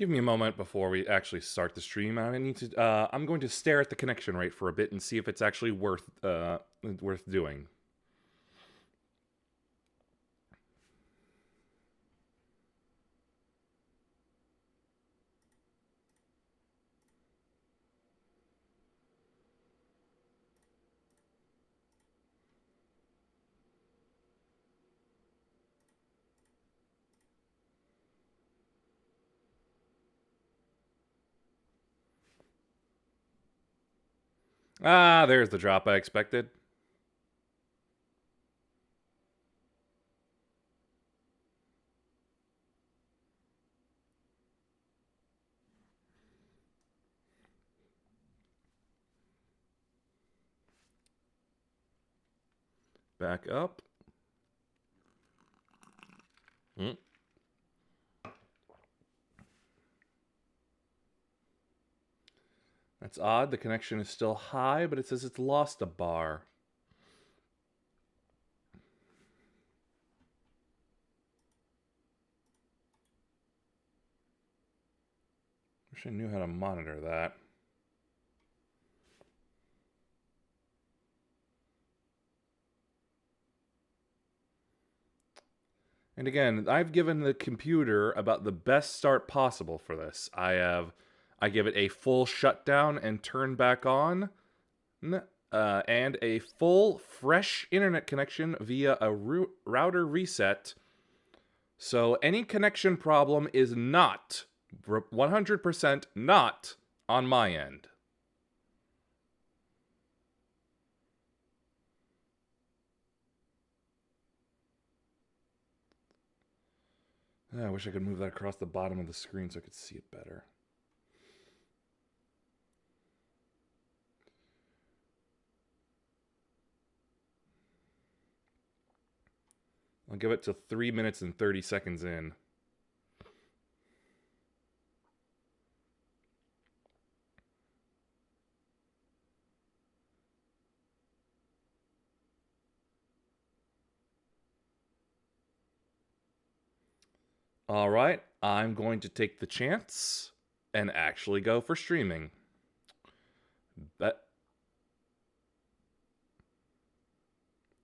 Give me a moment before we actually start the stream. I'm going to stare at the connection rate for a bit and see if it's actually worth doing. Ah, there's the drop I expected. Back up. That's odd. The connection is still high, but it says it's lost a bar. Wish I knew how to monitor that. And again, I've given the computer about the best start possible for this. I give it a full shutdown and turn back on, and a full fresh internet connection via a router reset. So any connection problem is not 100% not on my end. I wish I could move that across the bottom of the screen so I could see it better. I'll give it to 3 minutes and 30 seconds in. All right, I'm going to take the chance and actually go for streaming.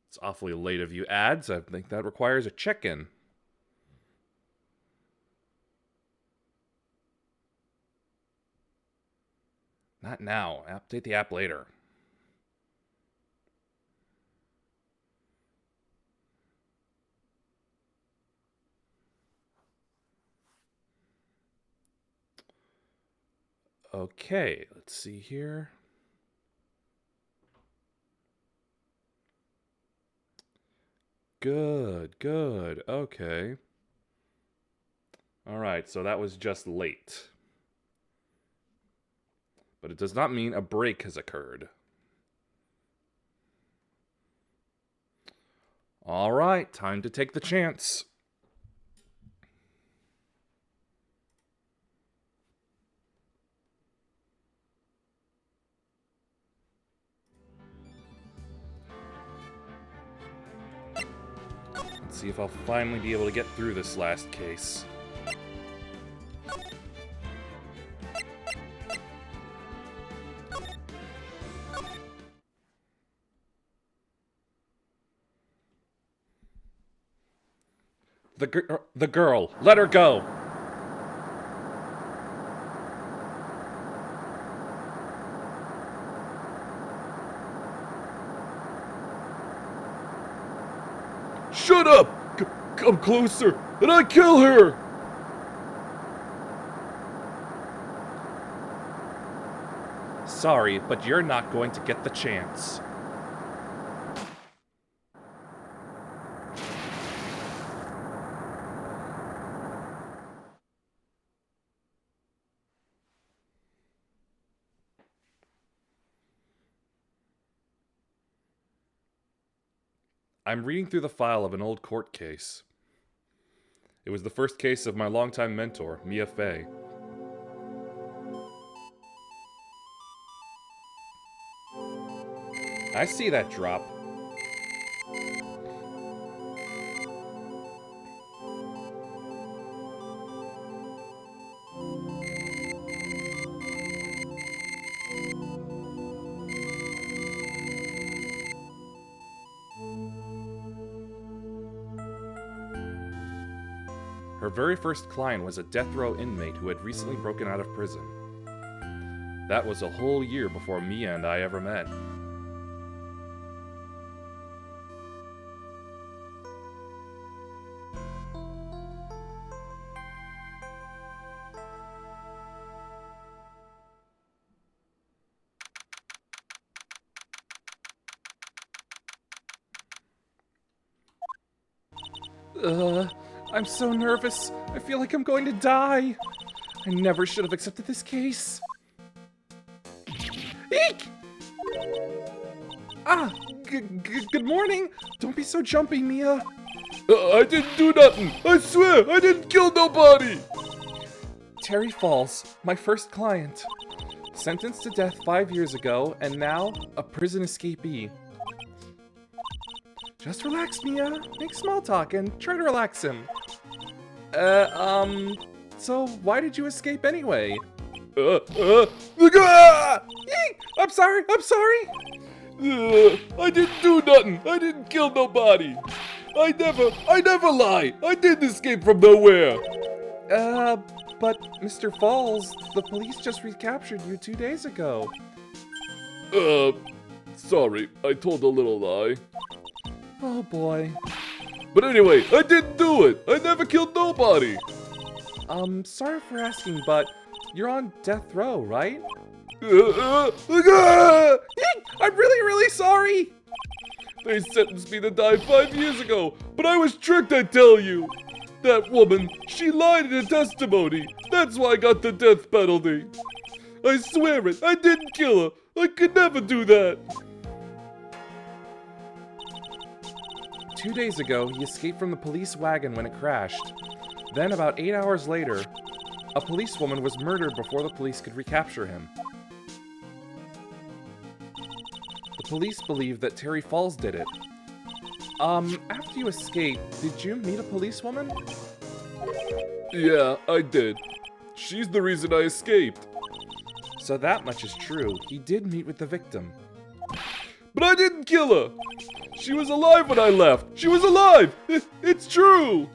It's awfully late of you, ads. I think that requires a check-in. Not now. Update the app later. Okay, let's see here. Good, good. Okay. All right, so that was just late. But it does not mean a break has occurred. All right, time to take the chance. Let's see if I'll finally be able to get through this last case. The girl, let her go. Shut up! Come closer, and I kill her! Sorry, but you're not going to get the chance. I'm reading through the file of an old court case. It was the first case of my longtime mentor, Mia Fey. I see that drop. Her very first client was a death row inmate who had recently broken out of prison. That was a whole year before Mia and I ever met. I'm so nervous. I feel like I'm going to die. I never should have accepted this case. Eek! Ah, good morning. Don't be so jumpy, Mia. I didn't do nothing. I swear, I didn't kill nobody. Terry Falls, my first client. Sentenced to death 5 years ago, and now a prison escapee. Just relax, Mia. Make small talk and try to relax him. So why did you escape anyway? I'm sorry. I didn't do nothing. I didn't kill nobody. I never lie. I didn't escape from nowhere. But Mr. Falls, the police just recaptured you 2 days ago. Sorry. I told a little lie. Oh boy. But anyway, I didn't do it. I never killed nobody. Sorry for asking, but you're on death row, right? I'm really sorry! They sentenced me to die 5 years ago, but I was tricked, I tell you! That woman, she lied in her testimony. That's why I got the death penalty. I swear it, I didn't kill her. I could never do that. 2 days ago, he escaped from the police wagon when it crashed. Then, about 8 hours later, a policewoman was murdered before the police could recapture him. The police believe that Terry Falls did it. After you escaped, did you meet a policewoman? Yeah, I did. She's the reason I escaped. So that much is true. He did meet with the victim. But I didn't kill her! She was alive when I left! She was alive! It's true!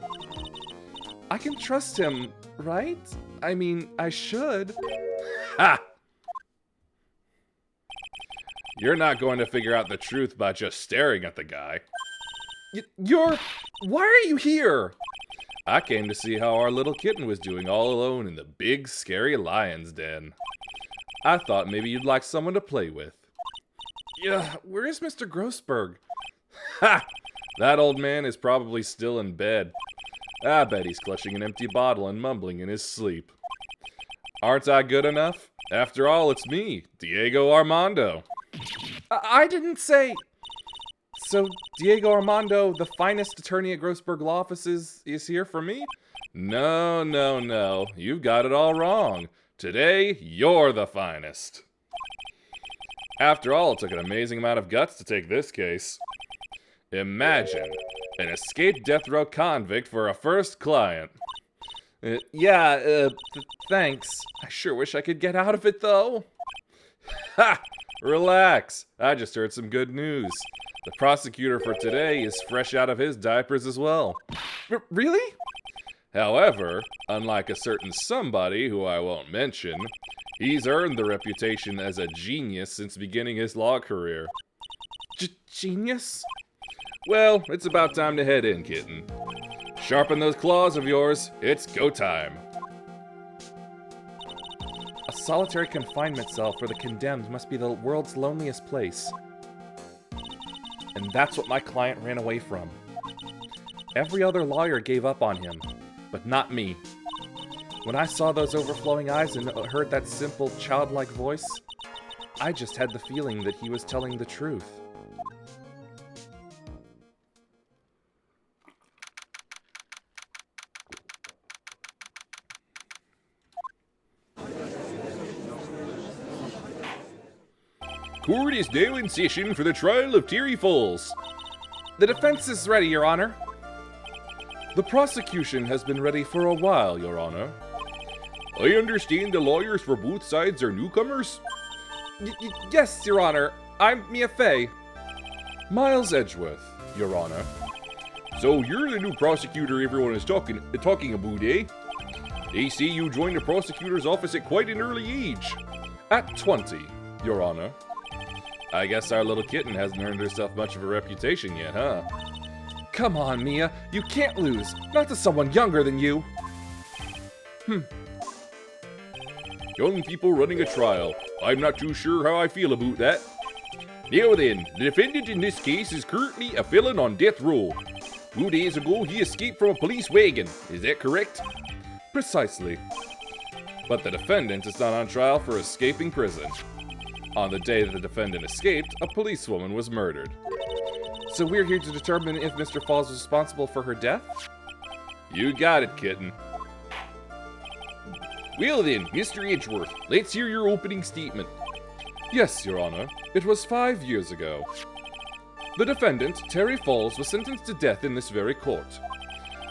I can trust him, right? I mean, I should. Ha! You're not going to figure out the truth by just staring at the guy. Why are you here? I came to see how our little kitten was doing all alone in the big, scary lion's den. I thought maybe you'd like someone to play with. Yeah, where is Mr. Grossberg? Ha! That old man is probably still in bed. I bet he's clutching an empty bottle and mumbling in his sleep. Aren't I good enough? After all, it's me, Diego Armando. I didn't say... So, Diego Armando, the finest attorney at Grossberg Law Offices, is here for me? No. You've got it all wrong. Today, you're the finest. After all, it took an amazing amount of guts to take this case. Imagine, an escaped death row convict for a first client. Thanks. I sure wish I could get out of it, though. Ha! Relax. I just heard some good news. The prosecutor for today is fresh out of his diapers as well. Really? However, unlike a certain somebody who I won't mention, he's earned the reputation as a genius since beginning his law career. Genius? Well, it's about time to head in, kitten. Sharpen those claws of yours. It's go time. A solitary confinement cell for the condemned must be the world's loneliest place. And that's what my client ran away from. Every other lawyer gave up on him, but not me. When I saw those overflowing eyes and heard that simple, childlike voice, I just had the feeling that he was telling the truth. Court is now in session for the trial of Terry Falls. The defense is ready, Your Honor. The prosecution has been ready for a while, Your Honor. I understand the lawyers for both sides are newcomers? Yes, Your Honor. I'm Mia Fey. Miles Edgeworth, Your Honor. So you're the new prosecutor everyone is talking about, eh? They say you joined the prosecutor's office at quite an early age. At 20, Your Honor. I guess our little kitten hasn't earned herself much of a reputation yet, huh? Come on, Mia. You can't lose. Not to someone younger than you. Young people running a trial. I'm not too sure how I feel about that. Now then, the defendant in this case is currently a felon on death row. 2 days ago, he escaped from a police wagon. Is that correct? Precisely. But the defendant is not on trial for escaping prison. On the day that the defendant escaped, a policewoman was murdered. So we're here to determine if Mr. Falls was responsible for her death? You got it, kitten. Well then, Mr. Edgeworth, let's hear your opening statement. Yes, Your Honor. It was 5 years ago. The defendant, Terry Falls, was sentenced to death in this very court.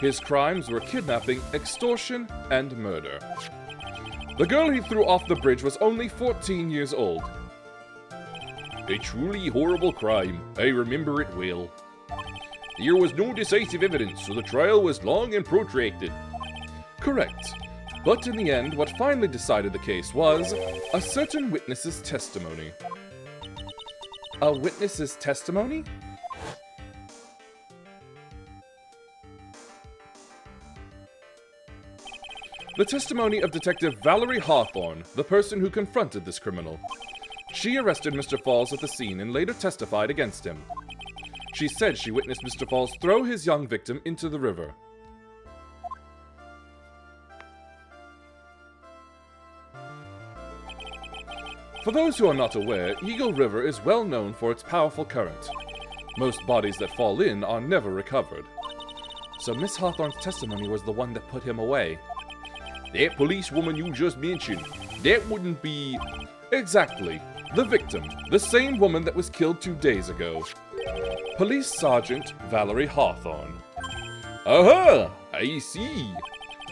His crimes were kidnapping, extortion, and murder. The girl he threw off the bridge was only 14 years old. A truly horrible crime. I remember it well. There was no decisive evidence, so the trial was long and protracted. Correct. But in the end, what finally decided the case was a certain witness's testimony. A witness's testimony? The testimony of Detective Valerie Hawthorne, the person who confronted this criminal. She arrested Mr. Falls at the scene and later testified against him. She said she witnessed Mr. Falls throw his young victim into the river. For those who are not aware, Eagle River is well known for its powerful current. Most bodies that fall in are never recovered. So Miss Hawthorne's testimony was the one that put him away. That policewoman you just mentioned, that wouldn't be... Exactly. The victim, the same woman that was killed 2 days ago. Police Sergeant Valerie Hawthorne. Aha! I see.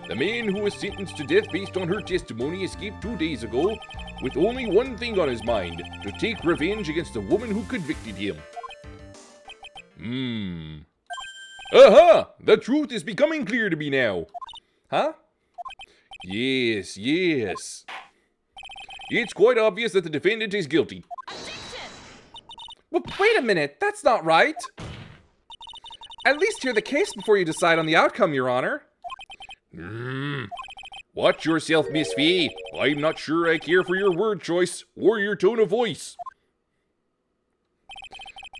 The man who was sentenced to death based on her testimony escaped 2 days ago with only one thing on his mind, to take revenge against the woman who convicted him. Aha! The truth is becoming clear to me now. Huh? Yes. It's quite obvious that the defendant is guilty. Well, wait a minute, that's not right. At least hear the case before you decide on the outcome, Your Honor. Watch yourself, Miss Fee. I'm not sure I care for your word choice or your tone of voice.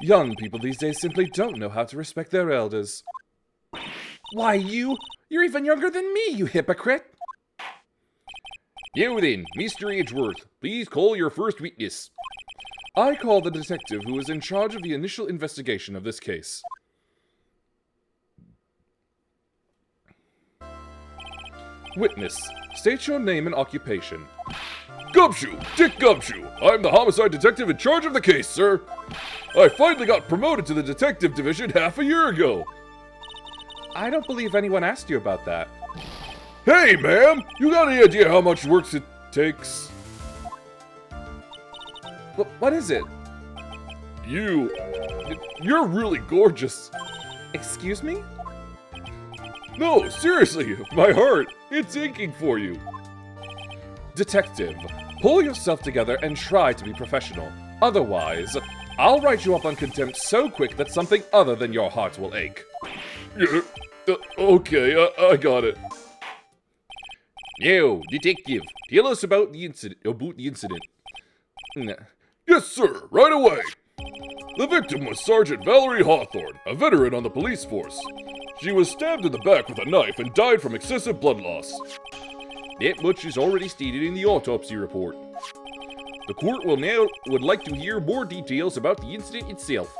Young people these days simply don't know how to respect their elders. Why, you're even younger than me, you hypocrite. Now then, Mr. Edgeworth, please call your first witness. I call the detective who is in charge of the initial investigation of this case. Witness, state your name and occupation. Gumshoe! Dick Gumshoe! I'm the homicide detective in charge of the case, sir! I finally got promoted to the detective division half a year ago! I don't believe anyone asked you about that. Hey, ma'am! You got any idea how much work it takes? What is it? You're really gorgeous. Excuse me? No, seriously, my heart, it's aching for you. Detective, pull yourself together and try to be professional. Otherwise, I'll write you up on contempt so quick that something other than your heart will ache. Yeah, okay, I got it. Now, detective, tell us about the incident. Yes, sir, right away. The victim was Sergeant Valerie Hawthorne, a veteran on the police force. She was stabbed in the back with a knife and died from excessive blood loss. That much is already stated in the autopsy report. The court would like to hear more details about the incident itself.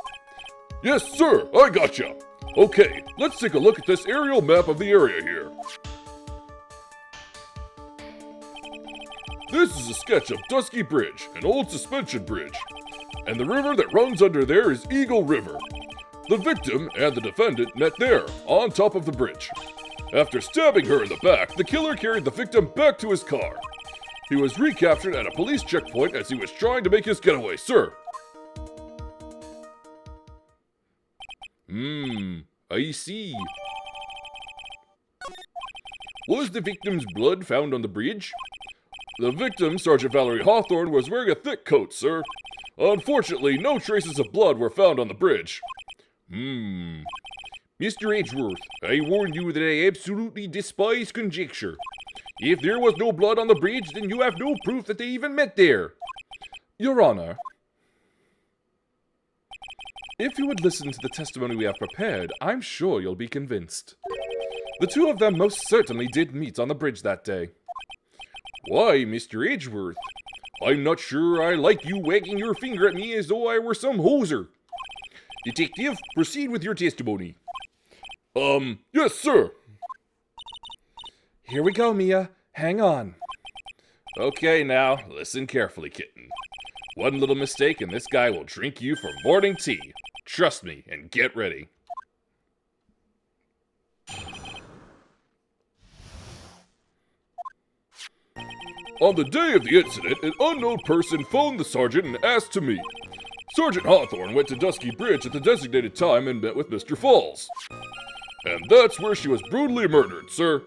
Yes, sir, I gotcha. Okay, let's take a look at this aerial map of the area here. This is a sketch of Dusky Bridge, an old suspension bridge. And the river that runs under there is Eagle River. The victim and the defendant met there, on top of the bridge. After stabbing her in the back, the killer carried the victim back to his car. He was recaptured at a police checkpoint as he was trying to make his getaway, sir. I see. Was the victim's blood found on the bridge? The victim, Sergeant Valerie Hawthorne, was wearing a thick coat, sir. Unfortunately, no traces of blood were found on the bridge. Mr. Edgeworth, I warn you that I absolutely despise conjecture. If there was no blood on the bridge, then you have no proof that they even met there. Your Honor, if you would listen to the testimony we have prepared, I'm sure you'll be convinced. The two of them most certainly did meet on the bridge that day. Why, Mr. Edgeworth? I'm not sure I like you wagging your finger at me as though I were some hoser. Detective, proceed with your testimony. Yes, sir. Here we go, Mia. Hang on. Okay, now, listen carefully, kitten. One little mistake and this guy will drink you for morning tea. Trust me, and get ready. On the day of the incident, an unknown person phoned the sergeant and asked to meet. Sergeant Hawthorne went to Dusky Bridge at the designated time and met with Mr. Falls. And that's where she was brutally murdered, sir.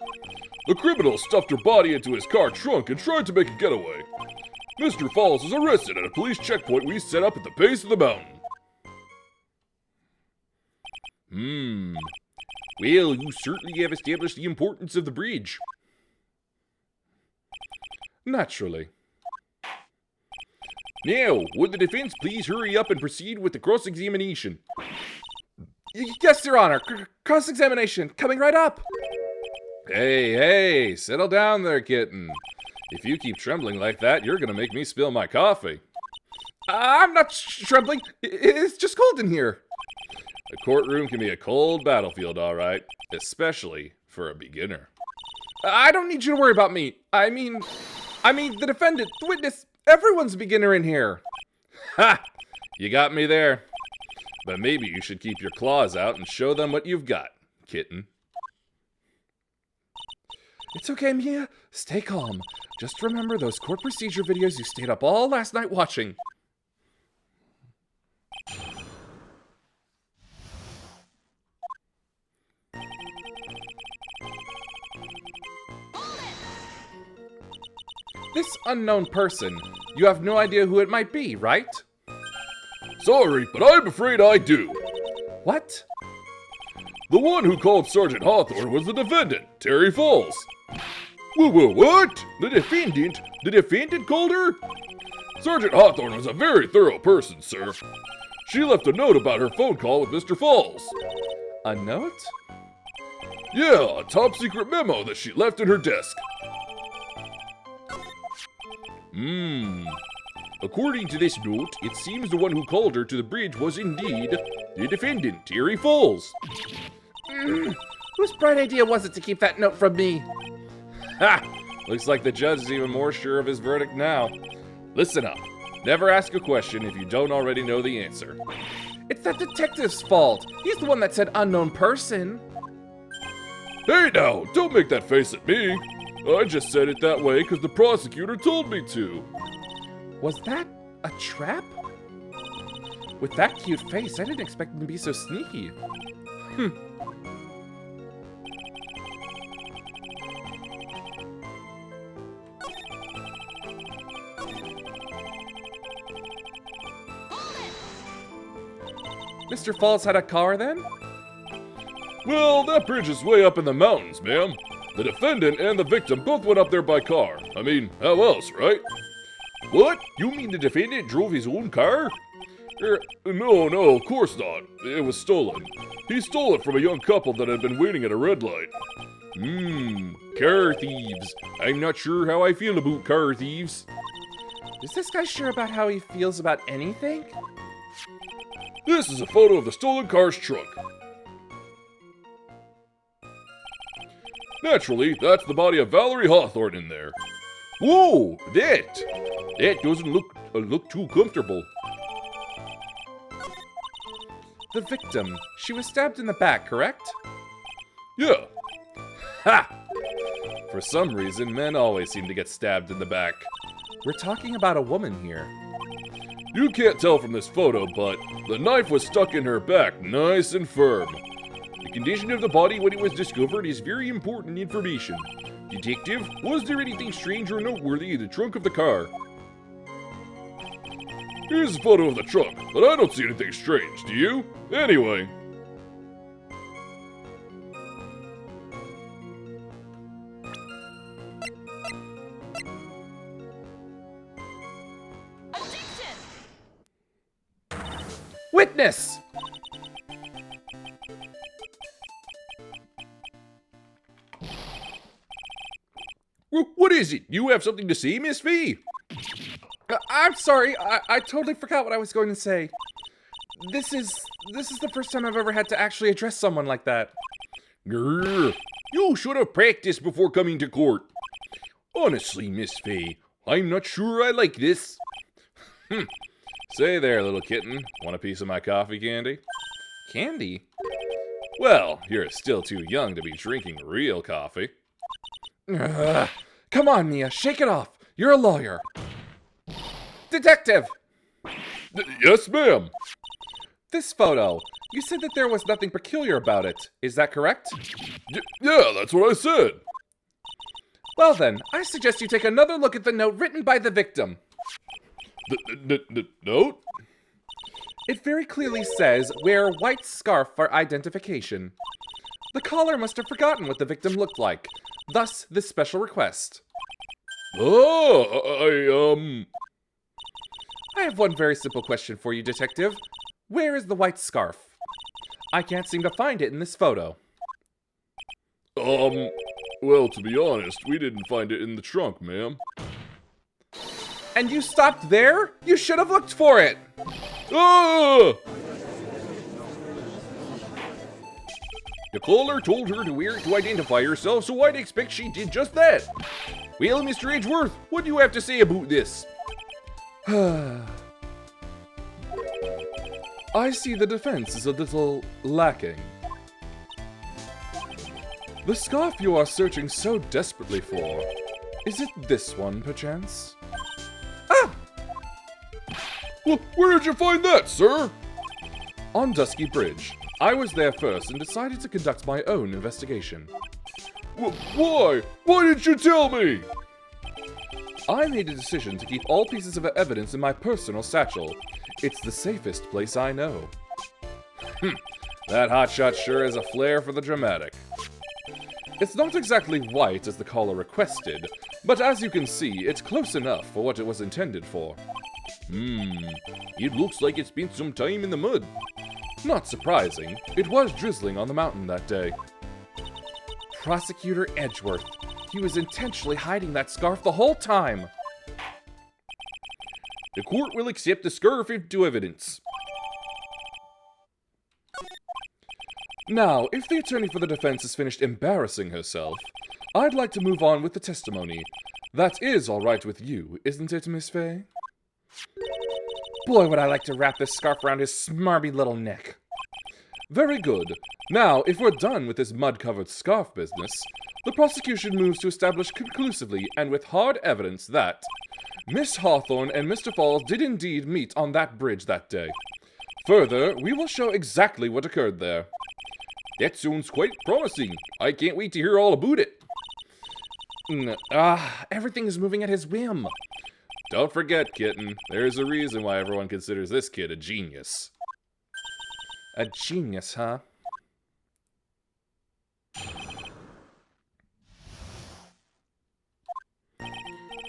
The criminal stuffed her body into his car trunk and tried to make a getaway. Mr. Falls was arrested at a police checkpoint we set up at the base of the mountain. Well, you certainly have established the importance of the bridge. Naturally. Now, would the defense please hurry up and proceed with the cross-examination? Yes, Your Honor. Cross-examination. Coming right up. Hey, settle down there, kitten. If you keep trembling like that, you're gonna make me spill my coffee. I'm not trembling. It's just cold in here. A courtroom can be a cold battlefield, all right. Especially for a beginner. I don't need you to worry about me. I mean, the defendant, the witness, everyone's a beginner in here. Ha! You got me there. But maybe you should keep your claws out and show them what you've got, kitten. It's okay, Mia. Stay calm. Just remember those court procedure videos you stayed up all last night watching. This unknown person, you have no idea who it might be, right? Sorry, but I'm afraid I do. What? The one who called Sergeant Hawthorne was the defendant, Terry Falls. What? The defendant? The defendant called her? Sergeant Hawthorne was a very thorough person, sir. She left a note about her phone call with Mr. Falls. A note? Yeah, a top secret memo that she left in her desk. According to this note, it seems the one who called her to the bridge was indeed the defendant, Terry Falls. Whose bright idea was it to keep that note from me? Ha! Looks like the judge is even more sure of his verdict now. Listen up. Never ask a question if you don't already know the answer. It's that detective's fault. He's the one that said unknown person. Hey now, don't make that face at me. I just said it that way because the prosecutor told me to. Was that a trap? With that cute face, I didn't expect him to be so sneaky. Mr. Falls had a car then? Well, that bridge is way up in the mountains, ma'am. The defendant and the victim both went up there by car. I mean, how else, right? What? You mean the defendant drove his own car? No, of course not. It was stolen. He stole it from a young couple that had been waiting at a red light. Car thieves. I'm not sure how I feel about car thieves. Is this guy sure about how he feels about anything? This is a photo of the stolen car's trunk. Naturally, that's the body of Valerie Hawthorne in there. Whoa, that doesn't look too comfortable. The victim, she was stabbed in the back, correct? Yeah. Ha! For some reason, men always seem to get stabbed in the back. We're talking about a woman here. You can't tell from this photo, but the knife was stuck in her back nice and firm. condition of the body when it was discovered is very important information. Detective, was there anything strange or noteworthy in the trunk of the car? Here's a photo of the trunk, but I don't see anything strange, do you? Anyway. Witness! What is it? You have something to say, Miss V? I'm sorry, I totally forgot what I was going to say. This is the first time I've ever had to actually address someone like that. Grr. You should have practiced before coming to court. Honestly, Miss V, I'm not sure I like this. Say there, little kitten. Want a piece of my coffee candy? Candy? Well, you're still too young to be drinking real coffee. Come on, Mia, shake it off. You're a lawyer. Detective! Yes, ma'am. This photo. You said that there was nothing peculiar about it. Is that correct? Yeah, that's what I said. Well then, I suggest you take another look at the note written by the victim. The note? It very clearly says, wear white scarf for identification. The caller must have forgotten what the victim looked like. Thus, this special request. Oh, I have one very simple question for you, Detective. Where is the white scarf? I can't seem to find it in this photo. Well, to be honest, we didn't find it in the trunk, ma'am. And you stopped there? You should have looked for it! Ah! The caller told her to wear it to identify herself, so I'd expect she did just that. Well, Mr. Edgeworth, what do you have to say about this? I see the defense is a little lacking. The scarf you are searching so desperately for, is it this one, perchance? Ah! Well, where did you find that, sir? On Dusky Bridge. I was there first and decided to conduct my own investigation. Why? Why didn't you tell me? I made a decision to keep all pieces of evidence in my personal satchel. It's the safest place I know. That hotshot sure has a flair for the dramatic. It's not exactly white as the caller requested, but as you can see, it's close enough for what it was intended for. It looks like it spent some time in the mud. Not surprising, it was drizzling on the mountain that day. Prosecutor Edgeworth. He was intentionally hiding that scarf the whole time. The court will accept the scarf into evidence. Now, if the attorney for the defense has finished embarrassing herself, I'd like to move on with the testimony. That is all right with you, isn't it, Miss Fay? Boy, would I like to wrap this scarf around his smarmy little neck. Very good. Now, if we're done with this mud-covered scarf business, the prosecution moves to establish conclusively and with hard evidence that Miss Hawthorne and Mr. Falls did indeed meet on that bridge that day. Further, we will show exactly what occurred there. That sounds quite promising. I can't wait to hear all about it. Everything is moving at his whim. Don't forget, kitten, there's a reason why everyone considers this kid a genius. A genius, huh?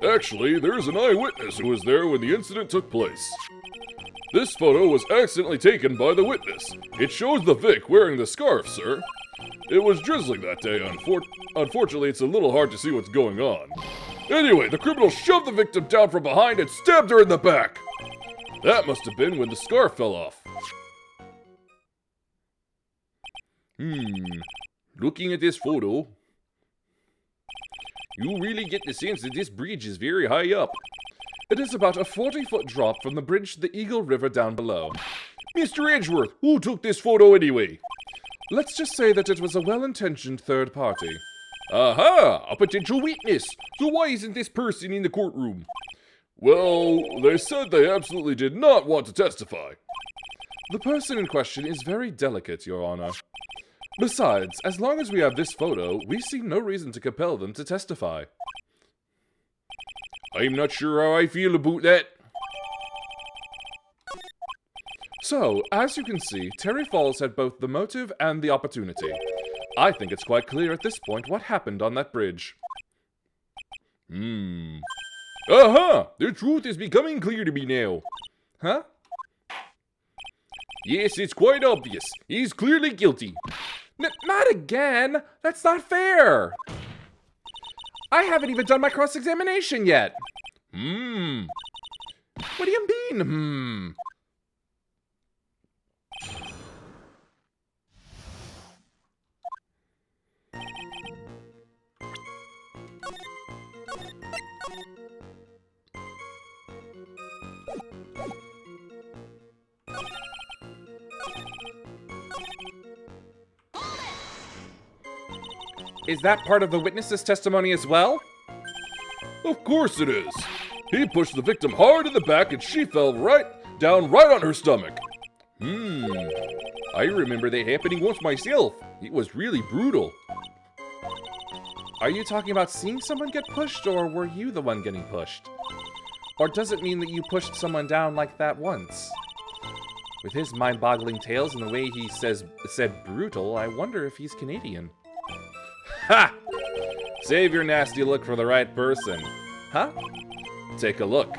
Actually, there's an eyewitness who was there when the incident took place. This photo was accidentally taken by the witness. It shows the Vic wearing the scarf, sir. It was drizzling that day. Unfortunately, it's a little hard to see what's going on. Anyway, the criminal shoved the victim down from behind and stabbed her in the back. That must have been when the scarf fell off. Looking at this photo, you really get the sense that this bridge is very high up. It is about a 40-foot drop from the bridge to the Eagle River down below. Mr. Edgeworth, who took this photo anyway? Let's just say that it was a well-intentioned third party. Aha! A potential witness! So why isn't this person in the courtroom? Well, they said they absolutely did not want to testify. The person in question is very delicate, Your Honor. Besides, as long as we have this photo, we see no reason to compel them to testify. I'm not sure how I feel about that. So, as you can see, Terry Falls had both the motive and the opportunity. I think it's quite clear at this point what happened on that bridge. Aha! The truth is becoming clear to me now. Huh? Yes, it's quite obvious. He's clearly guilty. Not again! That's not fair! I haven't even done my cross-examination yet! What do you mean, Is that part of the witness's testimony as well? Of course it is. He pushed the victim hard in the back and she fell right on her stomach. I remember that happening once myself. It was really brutal. Are you talking about seeing someone get pushed, or were you the one getting pushed? Or does it mean that you pushed someone down like that once? With his mind-boggling tales and the way he said brutal, I wonder if he's Canadian. Ha! Save your nasty look for the right person. Huh? Take a look.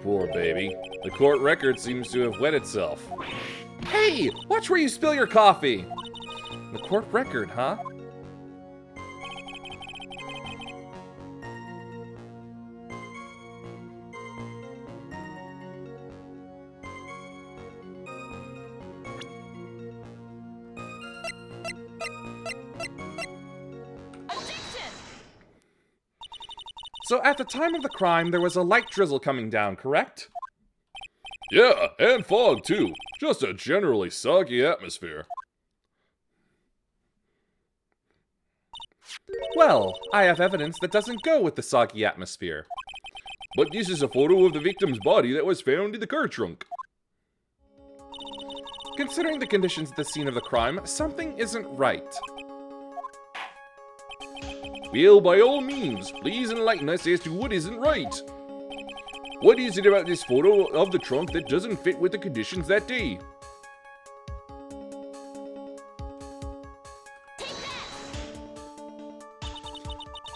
Poor baby. The court record seems to have wet itself. Hey! Watch where you spill your coffee! The court record, huh? So at the time of the crime, there was a light drizzle coming down, correct? Yeah, and fog too. Just a generally soggy atmosphere. Well, I have evidence that doesn't go with the soggy atmosphere. But this is a photo of the victim's body that was found in the car trunk. Considering the conditions at the scene of the crime, something isn't right. Well, by all means, please enlighten us as to what isn't right. What is it about this photo of the trunk that doesn't fit with the conditions that day?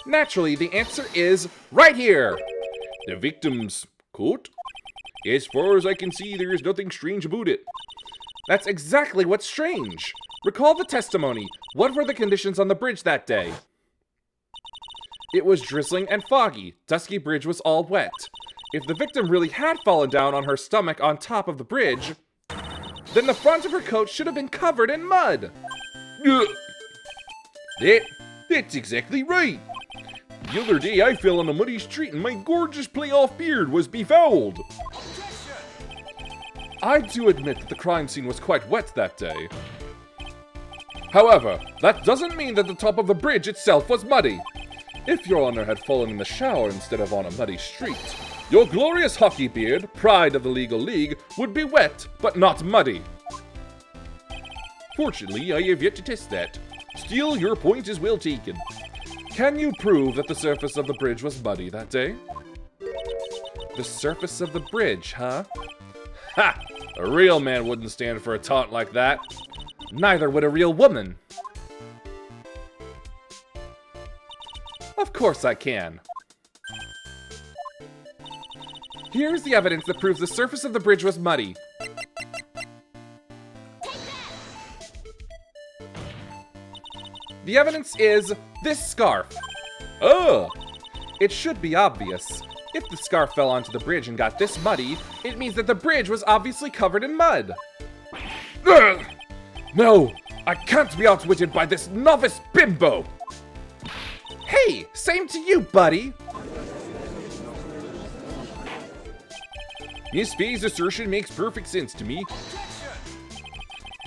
Naturally, the answer is right here! The victim's coat? As far as I can see, there is nothing strange about it. That's exactly what's strange. Recall the testimony. What were the conditions on the bridge that day? It was drizzling and foggy. Dusky Bridge was all wet. If the victim really had fallen down on her stomach on top of the bridge, then the front of her coat should have been covered in mud. That's exactly right. The other day I fell on a muddy street and my gorgeous playoff beard was befouled. I do admit that the crime scene was quite wet that day. However, that doesn't mean that the top of the bridge itself was muddy. If Your Honor had fallen in the shower instead of on a muddy street, your glorious hockey beard, pride of the legal league, would be wet, but not muddy. Fortunately, I have yet to test that. Still, your point is well taken. Can you prove that the surface of the bridge was muddy that day? The surface of the bridge, huh? Ha! A real man wouldn't stand for a taunt like that. Neither would a real woman. Of course I can. Here's the evidence that proves the surface of the bridge was muddy. The evidence is this scarf. Oh! It should be obvious. If the scarf fell onto the bridge and got this muddy, it means that the bridge was obviously covered in mud. Ugh! No, I can't be outwitted by this novice bimbo. Hey, same to you, buddy. Miss Faye's assertion makes perfect sense to me.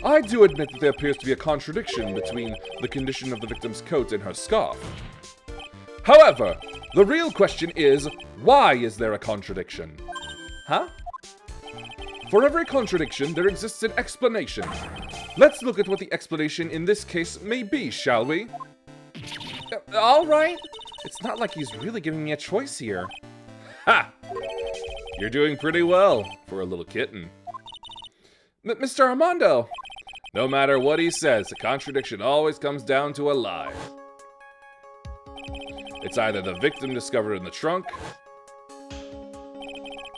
I do admit that there appears to be a contradiction between the condition of the victim's coat and her scarf. However, the real question is, why is there a contradiction? Huh? For every contradiction, there exists an explanation. Let's look at what the explanation in this case may be, shall we? All right. It's not like he's really giving me a choice here. Ha! You're doing pretty well for a little kitten. Mr. Armando! No matter what he says, a contradiction always comes down to a lie. It's either the victim discovered in the trunk,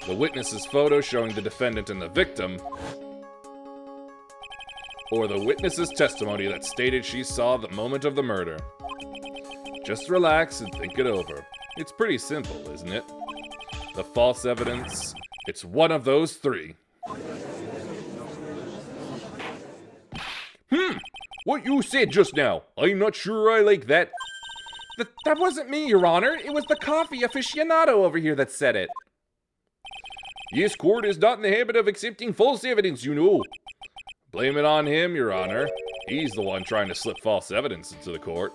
the witness's photo showing the defendant and the victim, or the witness's testimony that stated she saw the moment of the murder. Just relax and think it over. It's pretty simple, isn't it? The false evidence, it's one of those three. What you said just now, I'm not sure I like that. That wasn't me, Your Honor. It was the coffee aficionado over here that said it. This court is not in the habit of accepting false evidence, you know. Blame it on him, Your Honor. He's the one trying to slip false evidence into the court.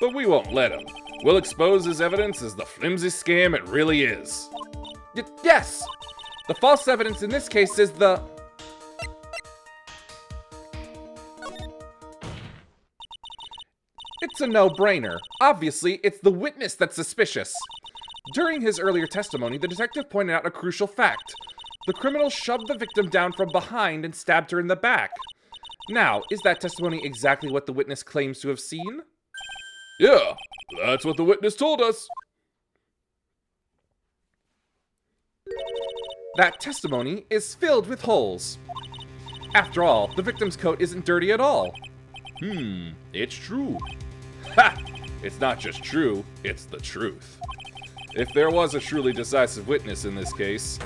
But we won't let him. We'll expose his evidence as the flimsy scam it really is. Yes! The false evidence in this case is the... It's a no-brainer. Obviously, it's the witness that's suspicious. During his earlier testimony, the detective pointed out a crucial fact. The criminal shoved the victim down from behind and stabbed her in the back. Now, is that testimony exactly what the witness claims to have seen? Yeah, that's what the witness told us. That testimony is filled with holes. After all, the victim's coat isn't dirty at all. It's true. Ha! It's not just true, it's the truth. If there was a truly decisive witness in this case,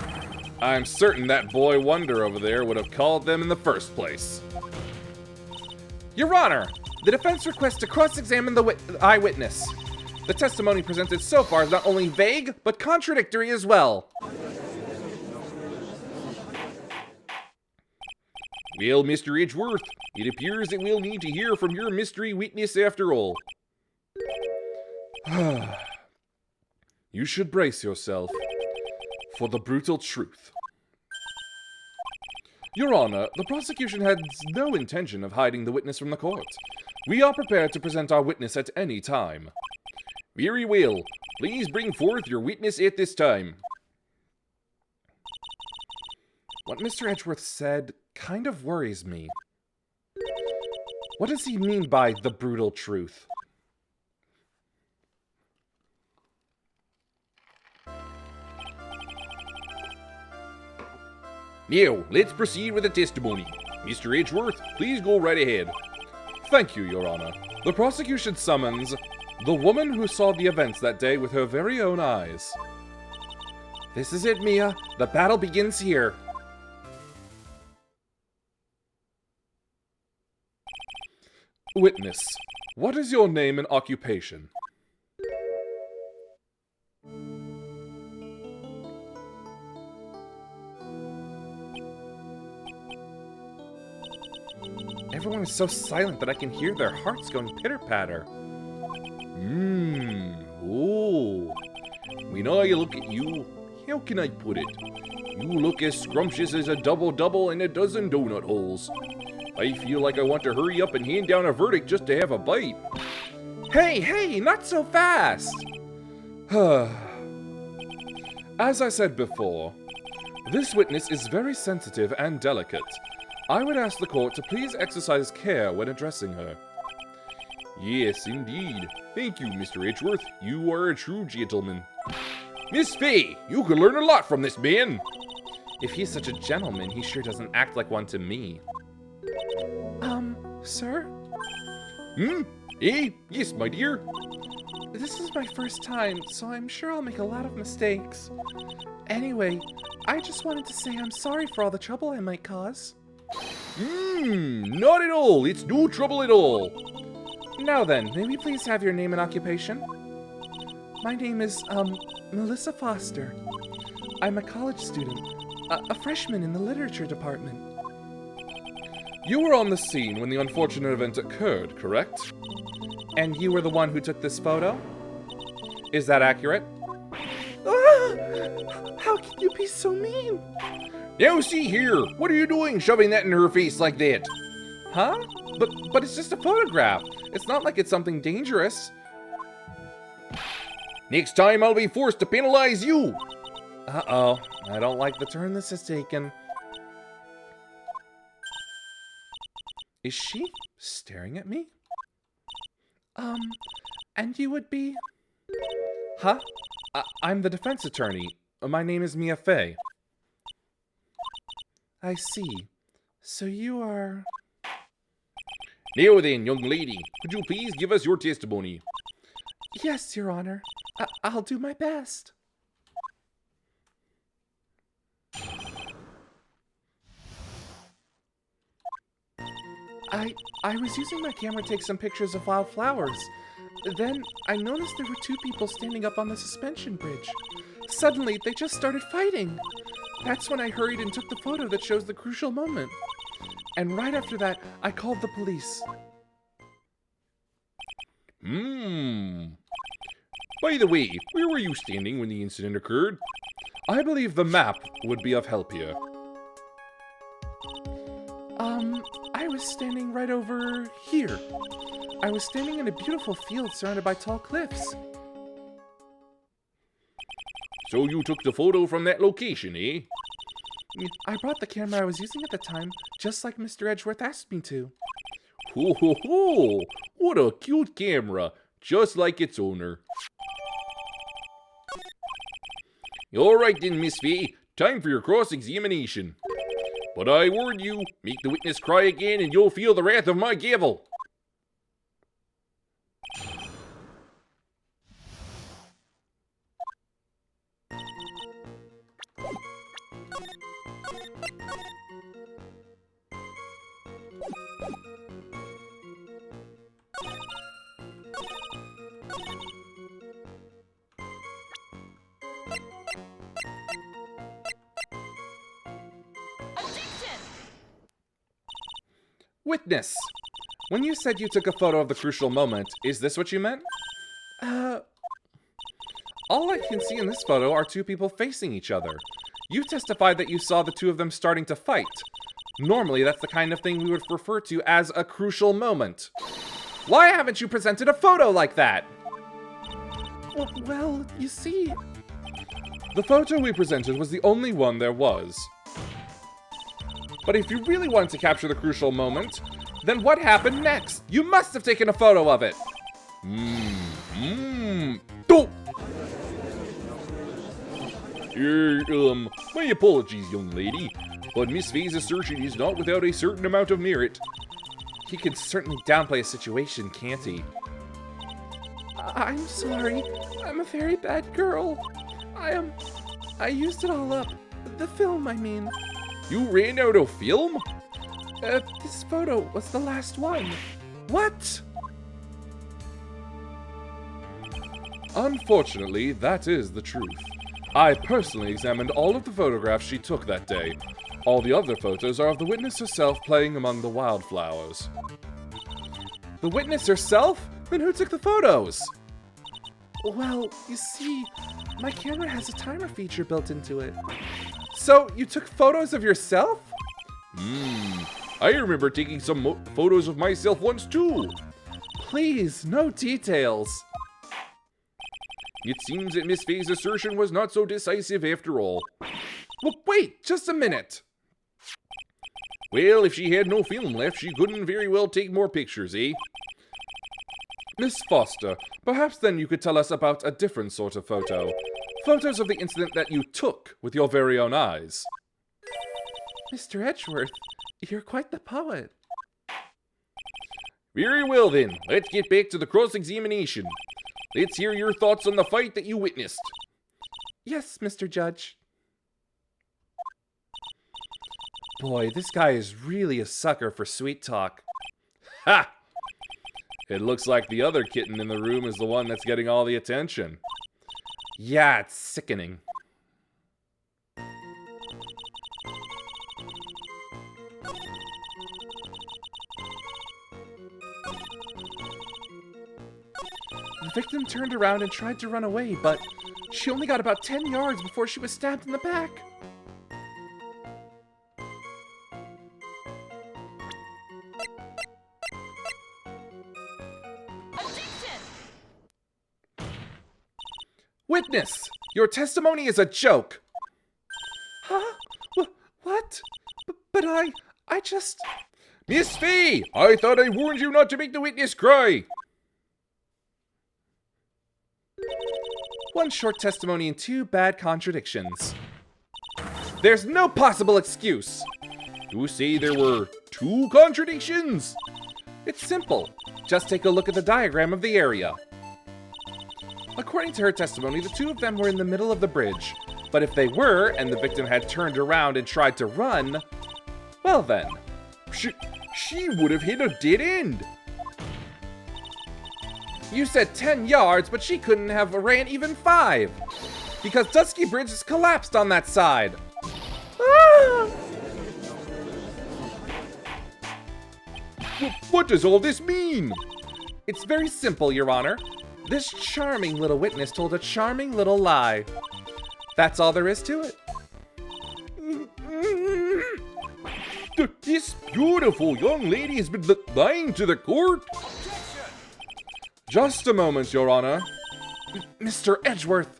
I'm certain that boy Wonder over there would have called them in the first place. Your Honor, the defense requests to cross-examine the eyewitness. The testimony presented so far is not only vague, but contradictory as well. Well, Mr. Edgeworth, it appears that we'll need to hear from your mystery witness after all. You should brace yourself for the brutal truth. Your Honor, the prosecution has no intention of hiding the witness from the court. We are prepared to present our witness at any time. Very well. Please bring forth your witness at this time. What Mr. Edgeworth said kind of worries me. What does he mean by the brutal truth? Now, let's proceed with the testimony. Mr. Edgeworth, please go right ahead. Thank you, Your Honor. The prosecution summons the woman who saw the events that day with her very own eyes. This is it, Mia. The battle begins here. Witness, what is your name and occupation? Everyone is so silent that I can hear their hearts going pitter-patter. Oh. When I look at you, how can I put it? You look as scrumptious as a double-double in a dozen donut holes. I feel like I want to hurry up and hand down a verdict just to have a bite. Hey, not so fast! As I said before, this witness is very sensitive and delicate. I would ask the court to please exercise care when addressing her. Yes, indeed. Thank you, Mr. Edgeworth. You are a true gentleman. Miss Fay, you could learn a lot from this man. If he's such a gentleman, he sure doesn't act like one to me. Sir? Yes, my dear? This is my first time, so I'm sure I'll make a lot of mistakes. Anyway, I just wanted to say I'm sorry for all the trouble I might cause. Not at all. It's no trouble at all. Now then, may we please have your name and occupation? My name is, Melissa Foster. I'm a college student, a freshman in the literature department. You were on the scene when the unfortunate event occurred, correct? And you were the one who took this photo? Is that accurate? Ah! How can you be so mean? Now see here, what are you doing shoving that in her face like that? Huh? But it's just a photograph. It's not like it's something dangerous. Next time I'll be forced to penalize you. Uh-oh. I don't like the turn this has taken. Is she staring at me? And you would be? Huh? I'm the defense attorney. My name is Mia Fey. I see. So you are... Now then, young lady, could you please give us your testimony? Yes, Your Honor. I'll do my best. I was using my camera to take some pictures of wildflowers. Then I noticed there were two people standing up on the suspension bridge. Suddenly, they just started fighting. That's when I hurried and took the photo that shows the crucial moment. And right after that, I called the police. By the way, where were you standing when the incident occurred? I believe the map would be of help here. I was standing right over here. I was standing in a beautiful field surrounded by tall cliffs. So you took the photo from that location, eh? I brought the camera I was using at the time, just like Mr. Edgeworth asked me to. Ho ho ho! What a cute camera, just like its owner. Alright then, Miss Fay, time for your cross-examination. But I warn you, make the witness cry again and you'll feel the wrath of my gavel. Witness! When you said you took a photo of the crucial moment, is this what you meant? All I can see in this photo are two people facing each other. You testified that you saw the two of them starting to fight. Normally, that's the kind of thing we would refer to as a crucial moment. Why haven't you presented a photo like that? Well, you see... The photo we presented was the only one there was. But if you really wanted to capture the crucial moment, then what happened next? You must have taken a photo of it! Oh! My apologies, young lady, but Miss Fay's assertion is not without a certain amount of merit. He can certainly downplay a situation, can't he? I'm sorry. I'm a very bad girl. I used it all up. The film, I mean. You ran out of film? This photo was the last one. What? Unfortunately, that is the truth. I personally examined all of the photographs she took that day. All the other photos are of the witness herself playing among the wildflowers. The witness herself? Then who took the photos? Well, you see, my camera has a timer feature built into it. So, you took photos of yourself? I remember taking some photos of myself once too. Please, no details. It seems that Miss Fay's assertion was not so decisive after all. Well, wait, just a minute. Well, if she had no film left, she couldn't very well take more pictures, eh? Miss Foster, perhaps then you could tell us about a different sort of photo. Photos of the incident that you took with your very own eyes. Mr. Edgeworth, you're quite the poet. Very well then, let's get back to the cross-examination. Let's hear your thoughts on the fight that you witnessed. Yes, Mr. Judge. Boy, this guy is really a sucker for sweet talk. Ha! It looks like the other kitten in the room is the one that's getting all the attention. Yeah, it's sickening. The victim turned around and tried to run away, but she only got about 10 yards before she was stabbed in the back. Witness! Your testimony is a joke! Huh? What? But I just... Miss Fee! I thought I warned you not to make the witness cry! One short testimony and two bad contradictions. There's no possible excuse! You say there were 2 contradictions? It's simple. Just take a look at the diagram of the area. According to her testimony, the two of them were in the middle of the bridge. But if they were, and the victim had turned around and tried to run, well then. She would have hit a dead end. You said 10 yards, but she couldn't have ran even 5. Because Dusky Bridge has collapsed on that side. Ah! What does all this mean? It's very simple, Your Honor. This charming little witness told a charming little lie. That's all there is to it. This beautiful young lady has been lying to the court? Just a moment, Your Honor. Mr. Edgeworth.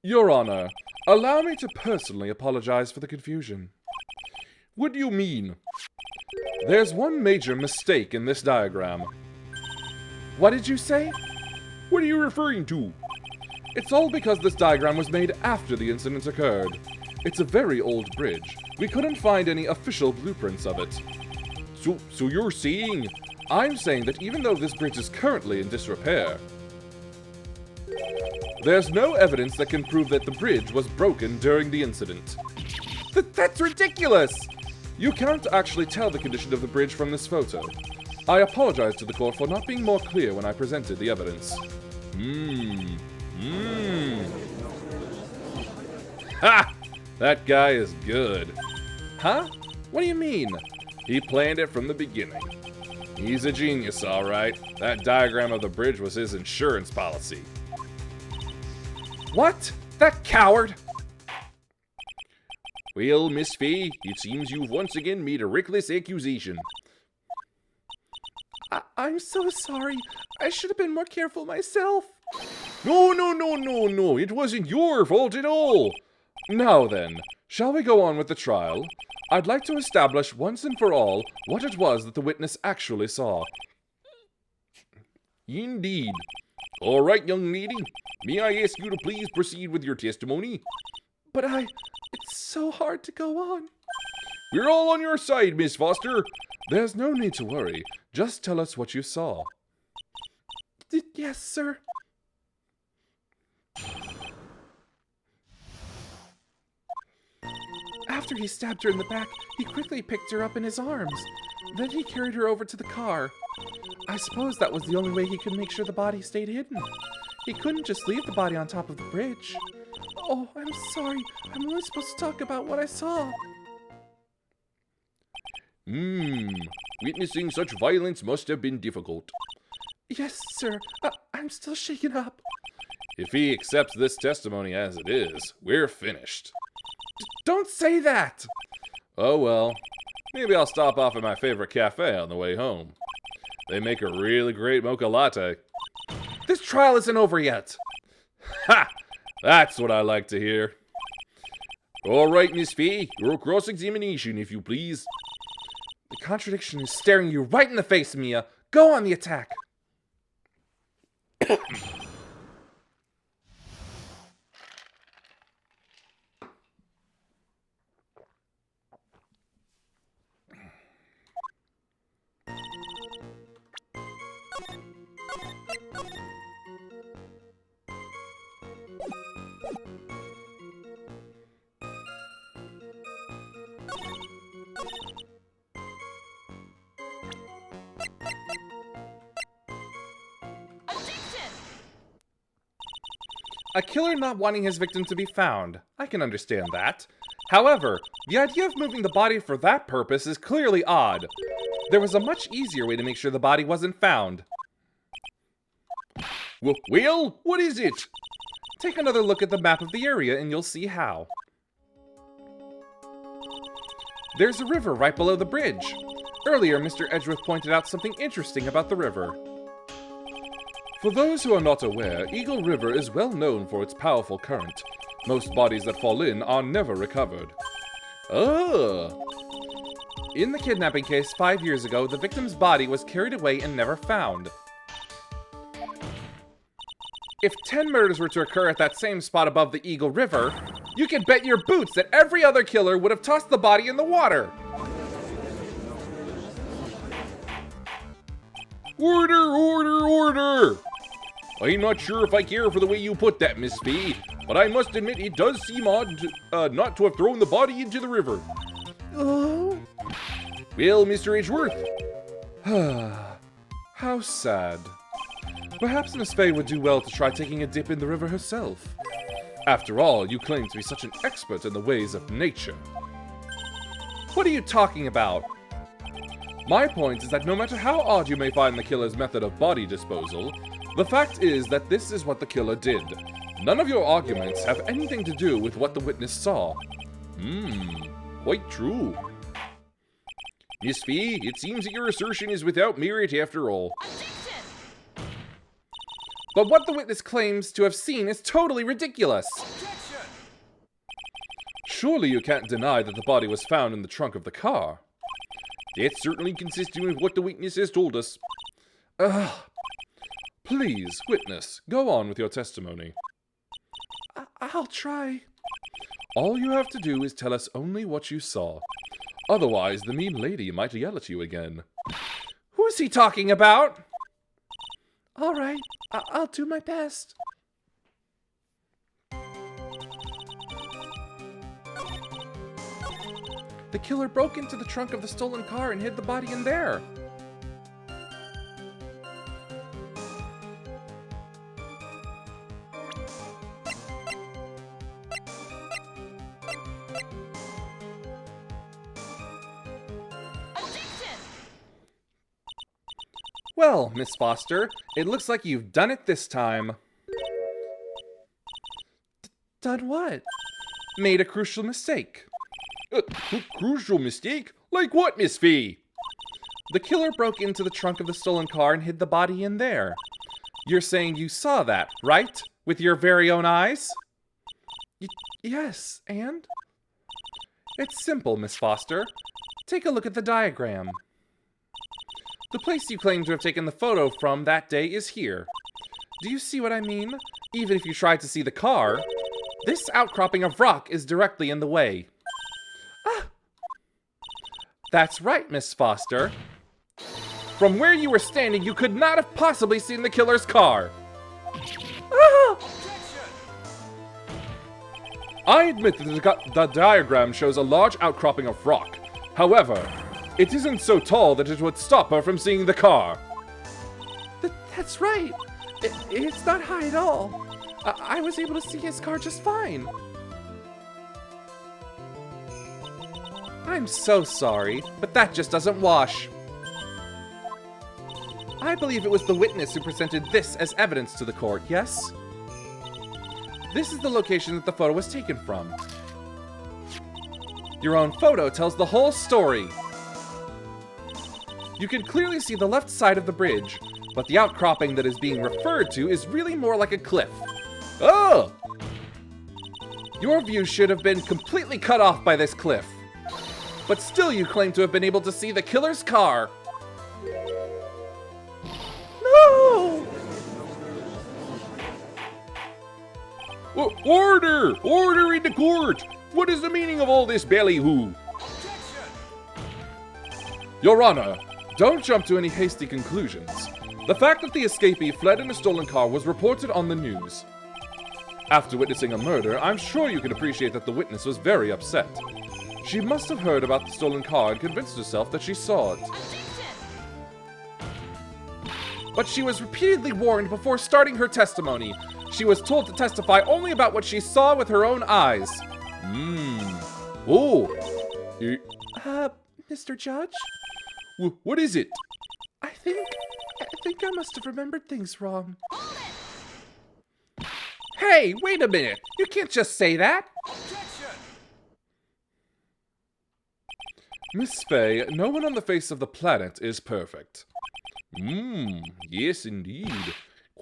Your Honor, allow me to personally apologize for the confusion. What do you mean? There's one major mistake in this diagram. What did you say? What are you referring to? It's all because this diagram was made after the incident occurred. It's a very old bridge. We couldn't find any official blueprints of it. So you're saying... I'm saying that even though this bridge is currently in disrepair, there's no evidence that can prove that the bridge was broken during the incident. That's ridiculous! You can't actually tell the condition of the bridge from this photo. I apologize to the court for not being more clear when I presented the evidence. Ha! That guy is good. Huh? What do you mean? He planned it from the beginning. He's a genius, all right. That diagram of the bridge was his insurance policy. What? That coward? Well, Miss Fee, it seems you've once again made a reckless accusation. I'm so sorry. I should have been more careful myself. No. It wasn't your fault at all. Now then, shall we go on with the trial? I'd like to establish once and for all what it was that the witness actually saw. Indeed. All right, young lady. May I ask you to please proceed with your testimony? But it's so hard to go on. We're all on your side, Miss Foster. There's no need to worry. Just tell us what you saw. Yes, sir. After he stabbed her in the back, he quickly picked her up in his arms. Then he carried her over to the car. I suppose that was the only way he could make sure the body stayed hidden. He couldn't just leave the body on top of the bridge. Oh, I'm sorry. I'm only supposed to talk about what I saw. Witnessing such violence must have been difficult. Yes, sir. I'm still shaken up. If he accepts this testimony as it is, we're finished. Don't say that! Oh well. Maybe I'll stop off at my favorite cafe on the way home. They make a really great mocha latte. This trial isn't over yet. Ha! That's what I like to hear. All right, Miss Fee, your cross-examination, if you please. The contradiction is staring you right in the face, Mia. Go on the attack. A killer not wanting his victim to be found. I can understand that. However, the idea of moving the body for that purpose is clearly odd. There was a much easier way to make sure the body wasn't found. Well, what is it? Take another look at the map of the area and you'll see how. There's a river right below the bridge. Earlier, Mr. Edgeworth pointed out something interesting about the river. For those who are not aware, Eagle River is well known for its powerful current. Most bodies that fall in are never recovered. Oh! In the kidnapping case 5 years ago, the victim's body was carried away and never found. If 10 murders were to occur at that same spot above the Eagle River, you can bet your boots that every other killer would have tossed the body in the water. Order, order, order! I'm not sure if I care for the way you put that, Miss Fee, but I must admit it does seem odd not to have thrown the body into the river. Oh? Well, Mr. Edgeworth. How sad. Perhaps Miss Fay would do well to try taking a dip in the river herself. After all, you claim to be such an expert in the ways of nature. What are you talking about? My point is that no matter how odd you may find the killer's method of body disposal, the fact is that this is what the killer did. None of your arguments have anything to do with what the witness saw. Quite true. Miss Fee, it seems that your assertion is without merit after all. But what the witness claims to have seen is totally ridiculous. Surely you can't deny that the body was found in the trunk of the car. That's certainly consistent with what the witness has told us. Please, witness, go on with your testimony. I'll try. All you have to do is tell us only what you saw. Otherwise, the mean lady might yell at you again. Who's he talking about? All right, I'll do my best. The killer broke into the trunk of the stolen car and hid the body in there. Well, Miss Foster, it looks like you've done it this time. Done what? Made a crucial mistake. A crucial mistake? Like what, Miss Fee? The killer broke into the trunk of the stolen car and hid the body in there. You're saying you saw that, right? With your very own eyes? Yes, and? It's simple, Miss Foster. Take a look at the diagram. The place you claim to have taken the photo from that day is here. Do you see what I mean? Even if you try to see the car, this outcropping of rock is directly in the way. Ah! That's right, Miss Foster. From where you were standing, you could not have possibly seen the killer's car. Ah! I admit that the diagram shows a large outcropping of rock. However, it isn't so tall that it would stop her from seeing the car. That's right. It's not high at all. I was able to see his car just fine. I'm so sorry, but that just doesn't wash. I believe it was the witness who presented this as evidence to the court, yes? This is the location that the photo was taken from. Your own photo tells the whole story. You can clearly see the left side of the bridge, but the outcropping that is being referred to is really more like a cliff. Oh! Your view should have been completely cut off by this cliff. But still you claim to have been able to see the killer's car. No! Order! Order in the court! What is the meaning of all this ballyhoo? Your Honor, don't jump to any hasty conclusions. The fact that the escapee fled in a stolen car was reported on the news. After witnessing a murder, I'm sure you can appreciate that the witness was very upset. She must have heard about the stolen car and convinced herself that she saw it. But she was repeatedly warned before starting her testimony. She was told to testify only about what she saw with her own eyes. Oh! Mr. Judge? What is it? I think I must have remembered things wrong. Hey, wait a minute! You can't just say that! Miss Fay, no one on the face of the planet is perfect. Yes indeed.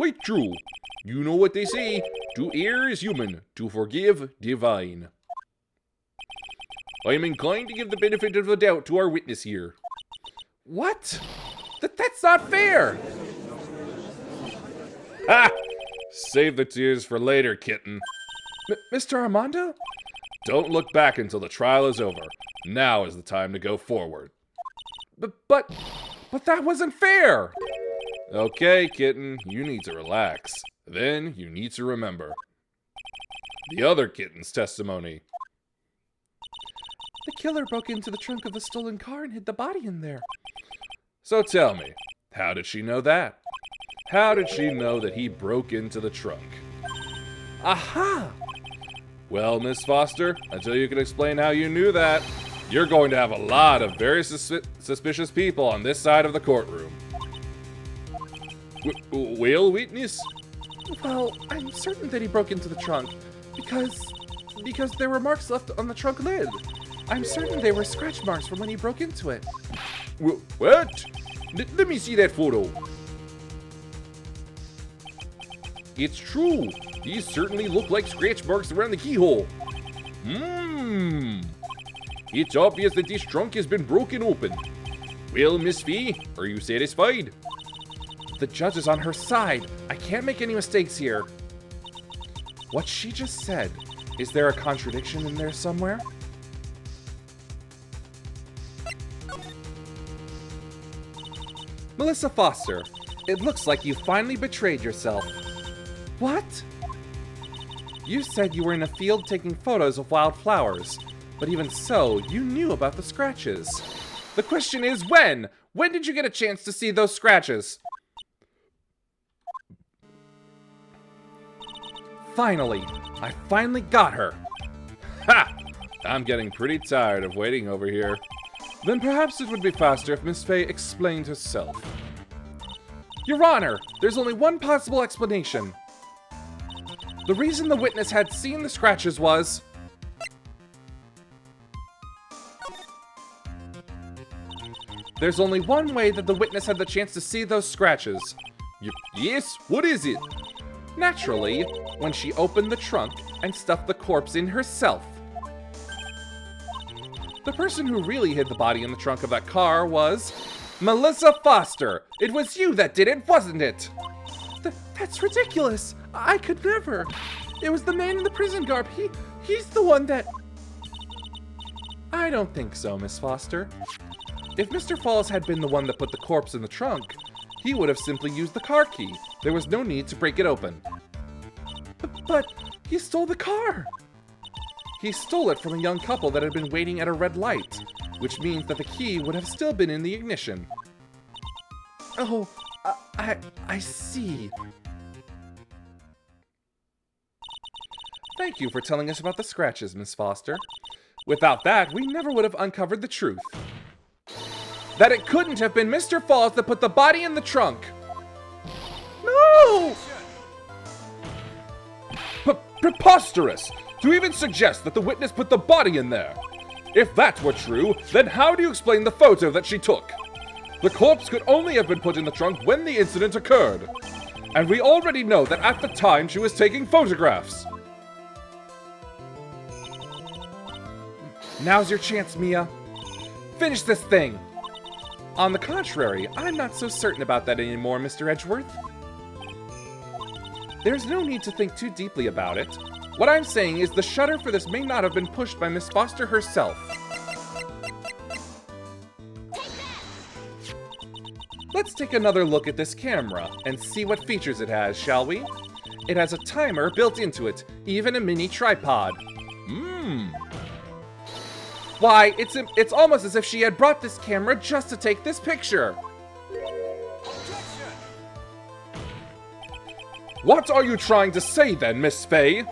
Quite true. You know what they say. To err is human, to forgive divine. I am inclined to give the benefit of the doubt to our witness here. What? That's not fair! Ha! Save the tears for later, kitten. Mr. Armando? Don't look back until the trial is over. Now is the time to go forward. But that wasn't fair! Okay, kitten, you need to relax. Then you need to remember the other kitten's testimony. The killer broke into the trunk of the stolen car and hid the body in there. So tell me, how did she know that? How did she know that he broke into the trunk? Aha! Well, Miss Foster, until you can explain how you knew that, you're going to have a lot of very suspicious people on this side of the courtroom. Well, witness? Well, I'm certain that he broke into the trunk because there were marks left on the trunk lid. I'm certain they were scratch marks from when he broke into it. What? Let me see that photo. It's true. These certainly look like scratch marks around the keyhole. It's obvious that this trunk has been broken open. Well, Miss Fee, are you satisfied? The judge is on her side. I can't make any mistakes here. What she just said, is there a contradiction in there somewhere? Melissa Foster, it looks like you finally betrayed yourself. What? You said you were in a field taking photos of wildflowers, but even so, you knew about the scratches. The question is when? When did you get a chance to see those scratches? Finally, I finally got her. Ha! I'm getting pretty tired of waiting over here. Then perhaps it would be faster if Miss Fey explained herself. Your Honor, there's only one possible explanation. The reason the witness had seen the scratches was... There's only one way that the witness had the chance to see those scratches. Yes? What is it? Naturally, when she opened the trunk and stuffed the corpse in herself. The person who really hid the body in the trunk of that car was... Melissa Foster! It was you that did it, wasn't it? That's ridiculous! I could never! It was the man in the prison garb. He's the one that... I don't think so, Miss Foster. If Mr. Falls had been the one that put the corpse in the trunk, he would have simply used the car key. There was no need to break it open. But he stole the car! He stole it from a young couple that had been waiting at a red light, which means that the key would have still been in the ignition. Oh, I see. Thank you for telling us about the scratches, Miss Foster. Without that, we never would have uncovered the truth. That it couldn't have been Mr. Falls that put the body in the trunk. No! Preposterous! To even suggest that the witness put the body in there. If that were true, then how do you explain the photo that she took? The corpse could only have been put in the trunk when the incident occurred. And we already know that at the time she was taking photographs. Now's your chance, Mia. Finish this thing. On the contrary, I'm not so certain about that anymore, Mr. Edgeworth. There's no need to think too deeply about it. What I'm saying is the shutter for this may not have been pushed by Miss Foster herself. Let's take another look at this camera and see what features it has, shall we? It has a timer built into it, even a mini tripod. Why, it's almost as if she had brought this camera just to take this picture. What are you trying to say then, Miss Fey?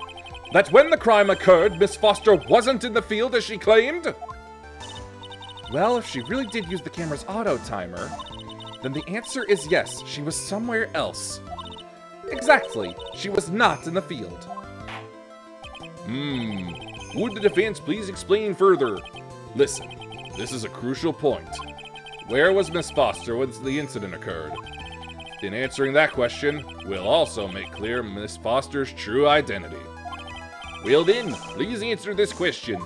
That when the crime occurred, Miss Foster wasn't in the field as she claimed? Well, if she really did use the camera's auto timer, then the answer is yes, she was somewhere else. Exactly, she was not in the field. Would the defense please explain further? Listen, this is a crucial point. Where was Miss Foster when the incident occurred? In answering that question, we'll also make clear Miss Foster's true identity. Well then, please answer this question.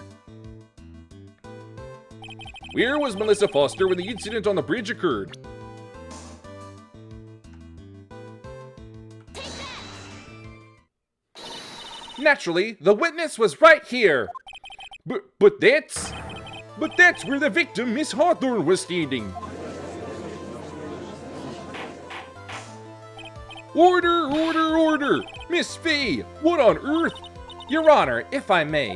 Where was Melissa Foster when the incident on the bridge occurred? Naturally, the witness was right here. But that's where the victim, Miss Hawthorne, was standing. Order, order, order! Miss Fee, what on earth? Your Honor, if I may.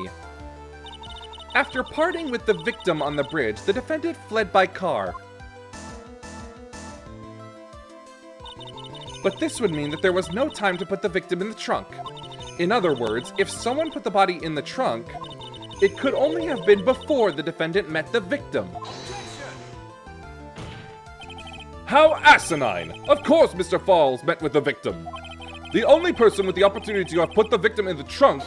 After parting with the victim on the bridge, the defendant fled by car. But this would mean that there was no time to put the victim in the trunk. In other words, if someone put the body in the trunk, it could only have been before the defendant met the victim. How asinine! Of course Mr. Falls met with the victim. The only person with the opportunity to have put the victim in the trunk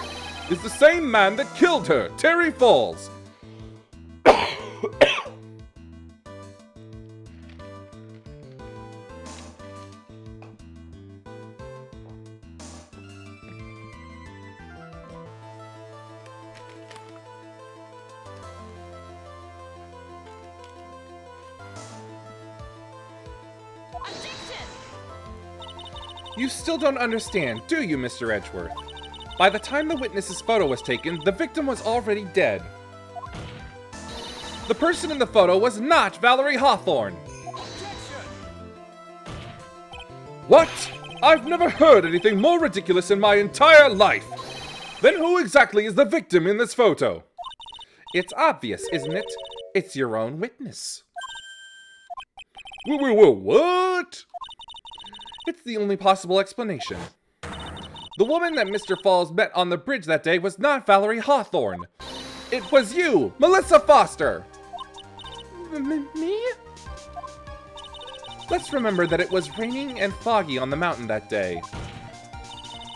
is the same man that killed her, Terry Falls. You still don't understand, do you, Mr. Edgeworth? By the time the witness's photo was taken, the victim was already dead. The person in the photo was not Valerie Hawthorne. What? I've never heard anything more ridiculous in my entire life. Then who exactly is the victim in this photo? It's obvious, isn't it? It's your own witness. What? It's the only possible explanation. The woman that Mr. Falls met on the bridge that day was not Valerie Hawthorne. It was you, Melissa Foster. Me? Let's remember that it was raining and foggy on the mountain that day.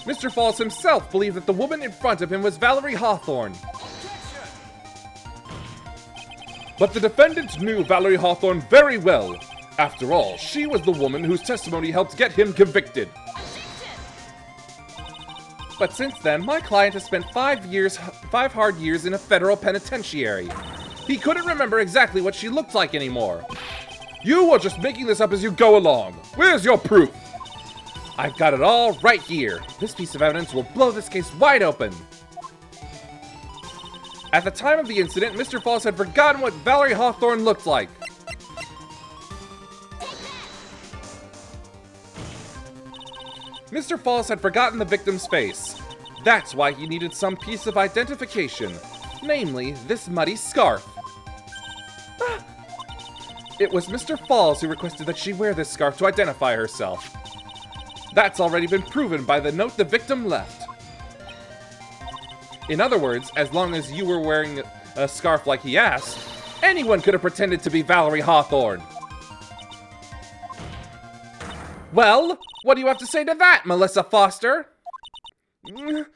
Mr. Falls himself believed that the woman in front of him was Valerie Hawthorne. But the defendant knew Valerie Hawthorne very well. After all, she was the woman whose testimony helped get him convicted. But since then, my client has spent 5 hard years in a federal penitentiary. He couldn't remember exactly what she looked like anymore. You are just making this up as you go along. Where's your proof? I've got it all right here. This piece of evidence will blow this case wide open. At the time of the incident, Mr. Falls had forgotten what Valerie Hawthorne looked like. Mr. Falls had forgotten the victim's face. That's why he needed some piece of identification, namely this muddy scarf. It was Mr. Falls who requested that she wear this scarf to identify herself. That's already been proven by the note the victim left. In other words, as long as you were wearing a scarf like he asked, anyone could have pretended to be Valerie Hawthorne. Well, what do you have to say to that, Melissa Foster? No!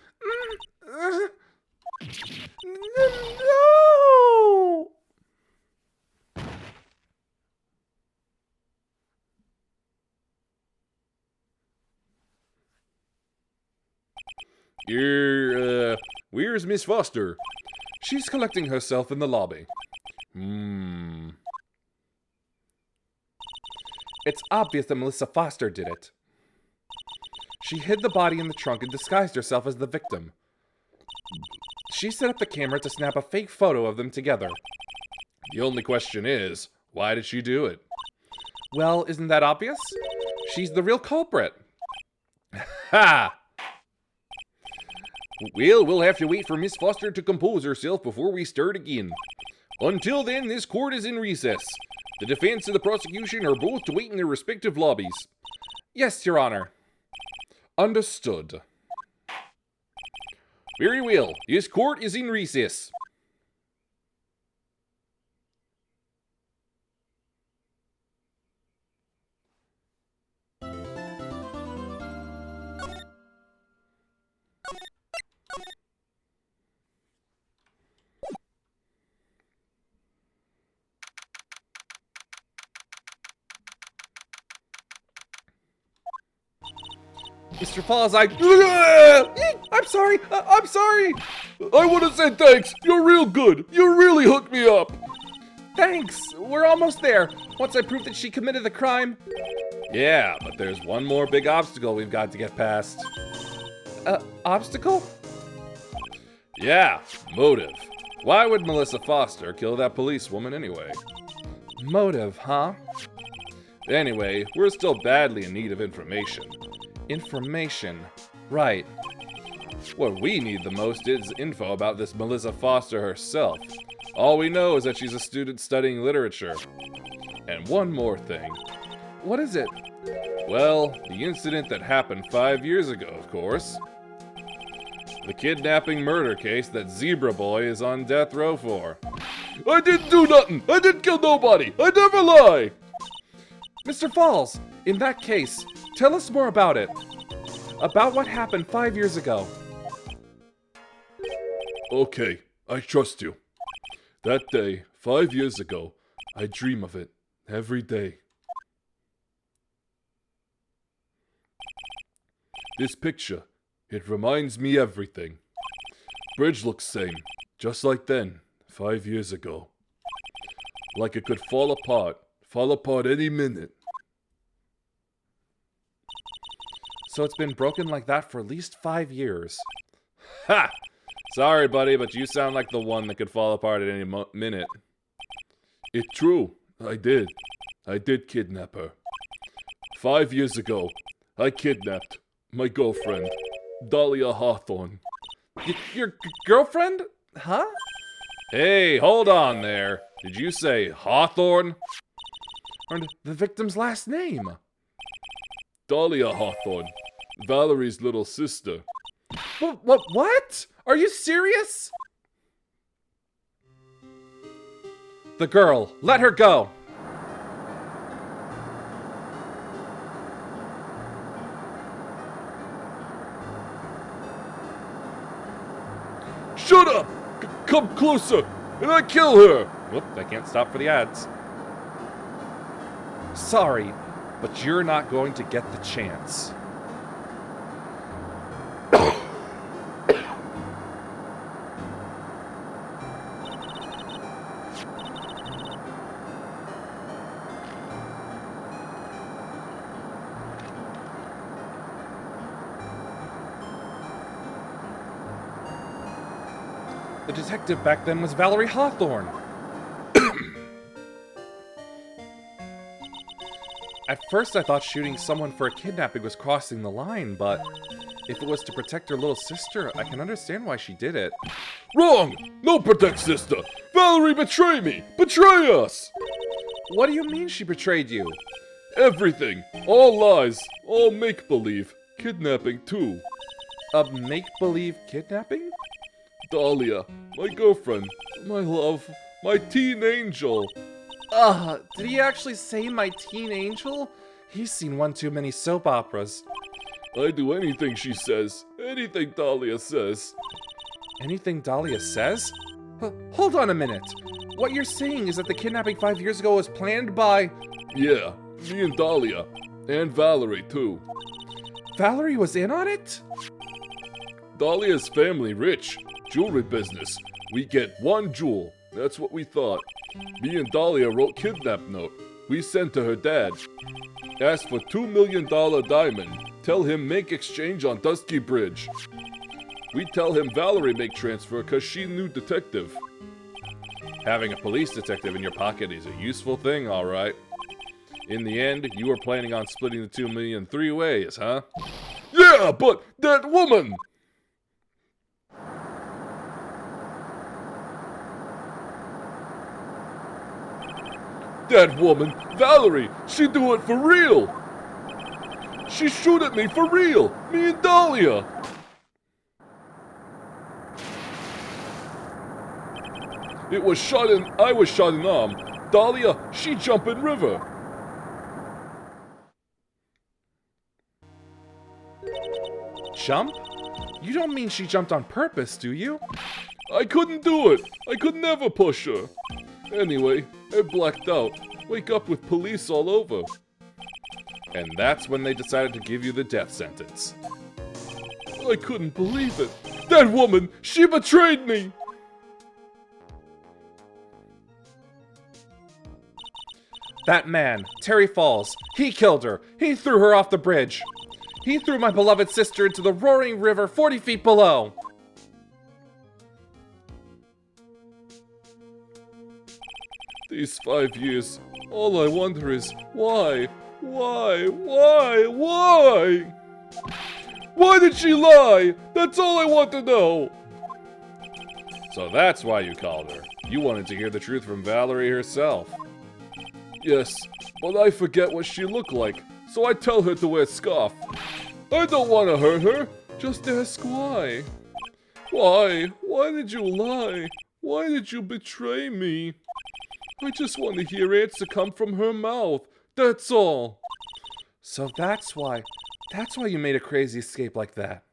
Where's Miss Foster? She's collecting herself in the lobby. It's obvious that Melissa Foster did it. She hid the body in the trunk and disguised herself as the victim. She set up the camera to snap a fake photo of them together. The only question is, why did she do it? Well, isn't that obvious? She's the real culprit. Ha! Well, we'll have to wait for Miss Foster to compose herself before we start again. Until then, this court is in recess. The defense and the prosecution are both to wait in their respective lobbies. Yes, Your Honor. Understood. Very well. This court is in recess. Mr. Falls, I'm sorry. I'm sorry. I want to say thanks. You're real good. You really hooked me up. Thanks. We're almost there. Once I prove that she committed the crime. Yeah, but there's one more big obstacle we've got to get past. Obstacle? Yeah, motive. Why would Melissa Foster kill that policewoman anyway? Motive, huh? Anyway, we're still badly in need of information. Information. Right. What we need the most is info about this Melissa Foster herself. All we know is that she's a student studying literature. And one more thing. What is it? Well, the incident that happened 5 years ago, of course. The kidnapping murder case that Zebra Boy is on death row for. I didn't do nothing. I didn't kill nobody. I never lie. Mr. Falls, in that case, tell us more about it. About what happened 5 years ago. Okay, I trust you. That day, 5 years ago, I dream of it every day. This picture, it reminds me everything. Bridge looks same, just like then, 5 years ago. Like it could fall apart any minute. So it's been broken like that for at least 5 years. Ha! Sorry, buddy, but you sound like the one that could fall apart at any minute. It's true, I did. I did kidnap her. 5 years ago, I kidnapped my girlfriend, Dahlia Hawthorne. Your girlfriend? Huh? Hey, hold on there. Did you say Hawthorne? Or the victim's last name? Dahlia Hawthorne, Valerie's little sister. What? Are you serious? The girl, let her go. Shut up! Come closer, and I kill her! Whoop, I can't stop for the ads. Sorry, but you're not going to get the chance. The detective back then was Valerie Hawthorne. At first I thought shooting someone for a kidnapping was crossing the line, but if it was to protect her little sister, I can understand why she did it. Wrong! No protect sister! Valerie betrayed me! Betray us! What do you mean she betrayed you? Everything! All lies! All make-believe! Kidnapping too! A make-believe kidnapping? Dahlia, my girlfriend, my love, my teen angel. Did he actually say my teen angel? He's seen one too many soap operas. I do anything she says, anything Dahlia says. Anything Dahlia says? Hold on a minute. What you're saying is that the kidnapping 5 years ago was planned by... Yeah, me and Dahlia, and Valerie too. Valerie was in on it? Dahlia's family rich. Jewelry business. We get one jewel. That's what we thought. Me and Dahlia wrote kidnap note. We sent to her dad. Asked for $2 million diamond. Tell him make exchange on Dusky Bridge. We tell him Valerie make transfer cause she knew detective. Having a police detective in your pocket is a useful thing, alright. In the end, you were planning on splitting the 2 million 3 ways, huh? Yeah, but that woman! That woman, Valerie, she do it for real. She shoot at me for real, me and Dahlia. I was shot in arm. Dahlia, she jump in river. Jump? You don't mean she jumped on purpose, do you? I couldn't do it. I could never push her. Anyway, I blacked out. Wake up with police all over. And that's when they decided to give you the death sentence. I couldn't believe it. That woman, she betrayed me! That man, Terry Falls, he killed her. He threw her off the bridge. He threw my beloved sister into the roaring river 40 feet below. These 5 years, all I wonder is, why? Why? Why did she lie? That's all I want to know. So that's why you called her. You wanted to hear the truth from Valerie herself. Yes, but I forget what she looked like, so I tell her to wear a scarf. I don't want to hurt her, just ask why. Why? Why did you lie? Why did you betray me? I just want to hear answer come from her mouth, that's all. So that's why you made a crazy escape like that.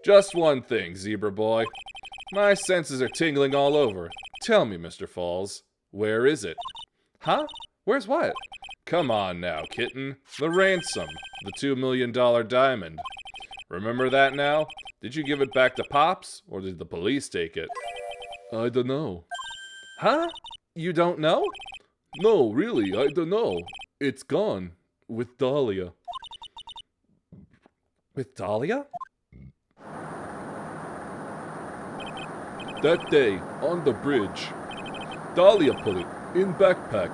Just one thing, Zebra Boy. My senses are tingling all over. Tell me, Mr. Falls, where is it? Huh? Where's what? Come on now, kitten. The ransom. The $2 million diamond. Remember that now? Did you give it back to Pops, or did the police take it? I don't know. Huh? You don't know? No, really, I don't know. It's gone. With Dahlia. With Dahlia? That day, on the bridge, Dahlia put it in backpack.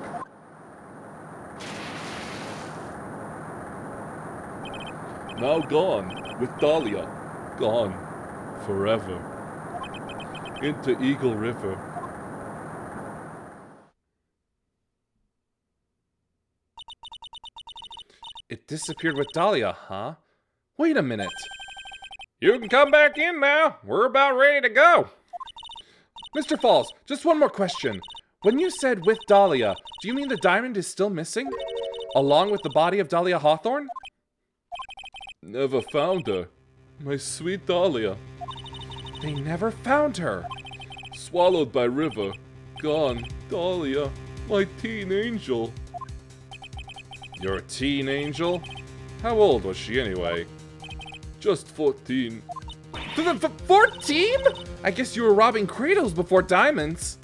Now gone, with Dahlia. Gone. Forever. Into Eagle River. It disappeared with Dahlia, huh? Wait a minute. You can come back in now. We're about ready to go. Mr. Falls, just one more question. When you said with Dahlia, do you mean the diamond is still missing? Along with the body of Dahlia Hawthorne? Never found her. My sweet Dahlia. They never found her. Swallowed by river. Gone. Dahlia. My teen angel. Your teen angel? How old was she anyway? Just 14. 14? I guess you were robbing cradles before diamonds.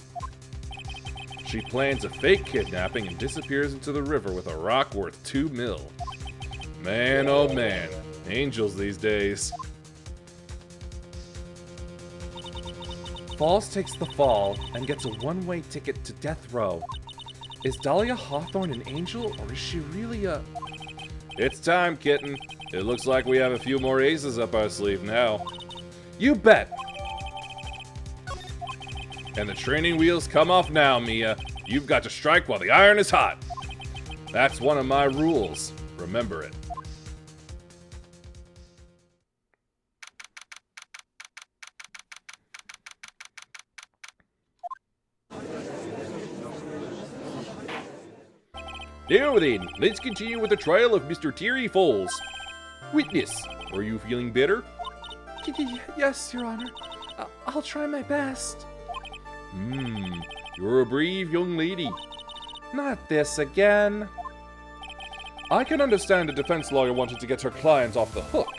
She plans a fake kidnapping and disappears into the river with a rock worth $2 million. Man, oh man. Angels these days. Falls takes the fall and gets a one-way ticket to death row. Is Dahlia Hawthorne an angel, or is she really a... It's time, kitten. It looks like we have a few more aces up our sleeve now. You bet! And the training wheels come off now, Mia. You've got to strike while the iron is hot. That's one of my rules. Remember it. Now then, let's continue with the trial of Mr. Terry Falls. Witness, are you feeling better? Yes, Your Honor. I'll try my best. You're a brave young lady. Not this again. I can understand a defense lawyer wanting to get her clients off the hook.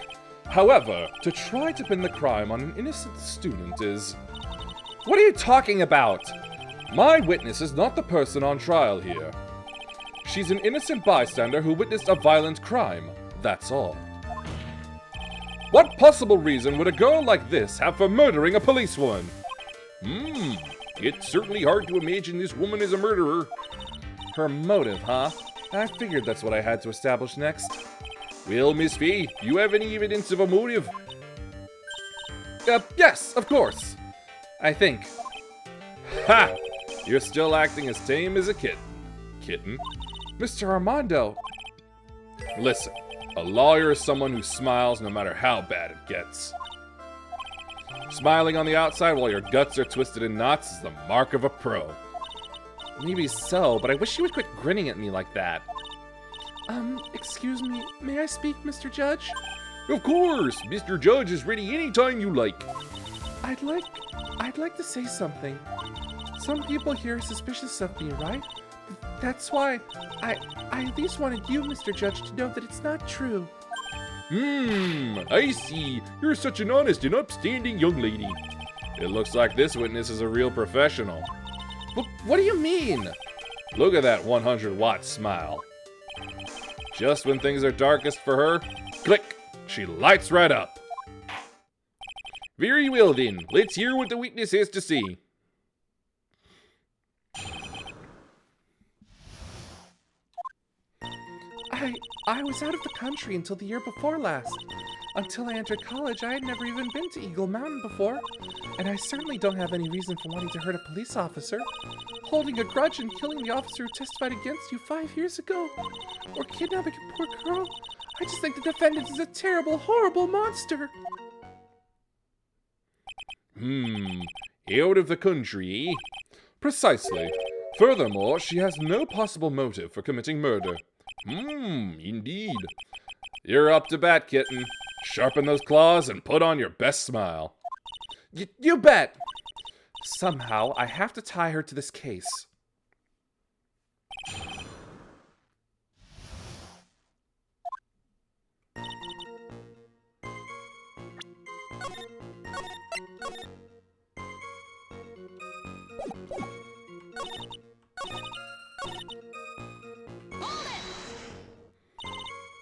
However, to try to pin the crime on an innocent student is... What are you talking about? My witness is not the person on trial here. She's an innocent bystander who witnessed a violent crime. That's all. What possible reason would a girl like this have for murdering a policewoman? It's certainly hard to imagine this woman is a murderer. Her motive, huh? I figured that's what I had to establish next. Well, Miss Fay, you have any evidence of a motive? Yes, of course. I think. Ha! You're still acting as tame as a kitten. Kitten? Mr. Armando. Listen, a lawyer is someone who smiles no matter how bad it gets. Smiling on the outside while your guts are twisted in knots is the mark of a pro. Maybe so, but I wish you would quit grinning at me like that. Excuse me, may I speak, Mr. Judge? Of course! Mr. Judge is ready anytime you like. I'd like to say something. Some people here are suspicious of me, right? That's why I at least wanted you, Mr. Judge, to know that it's not true. I see. You're such an honest and upstanding young lady. It looks like this witness is a real professional. What do you mean? Look at that 100-watt smile. Just when things are darkest for her, click, she lights right up. Very well then, let's hear what the witness has to say. I was out of the country until the year before last. Until I entered college, I had never even been to Eagle Mountain before. And I certainly don't have any reason for wanting to hurt a police officer. Holding a grudge and killing the officer who testified against you 5 years ago. Or kidnapping a poor girl. I just think the defendant is a terrible, horrible monster. Out of the country, eh? Precisely. Furthermore, she has no possible motive for committing murder. Indeed. You're up to bat, kitten. Sharpen those claws and put on your best smile. You bet! Somehow, I have to tie her to this case.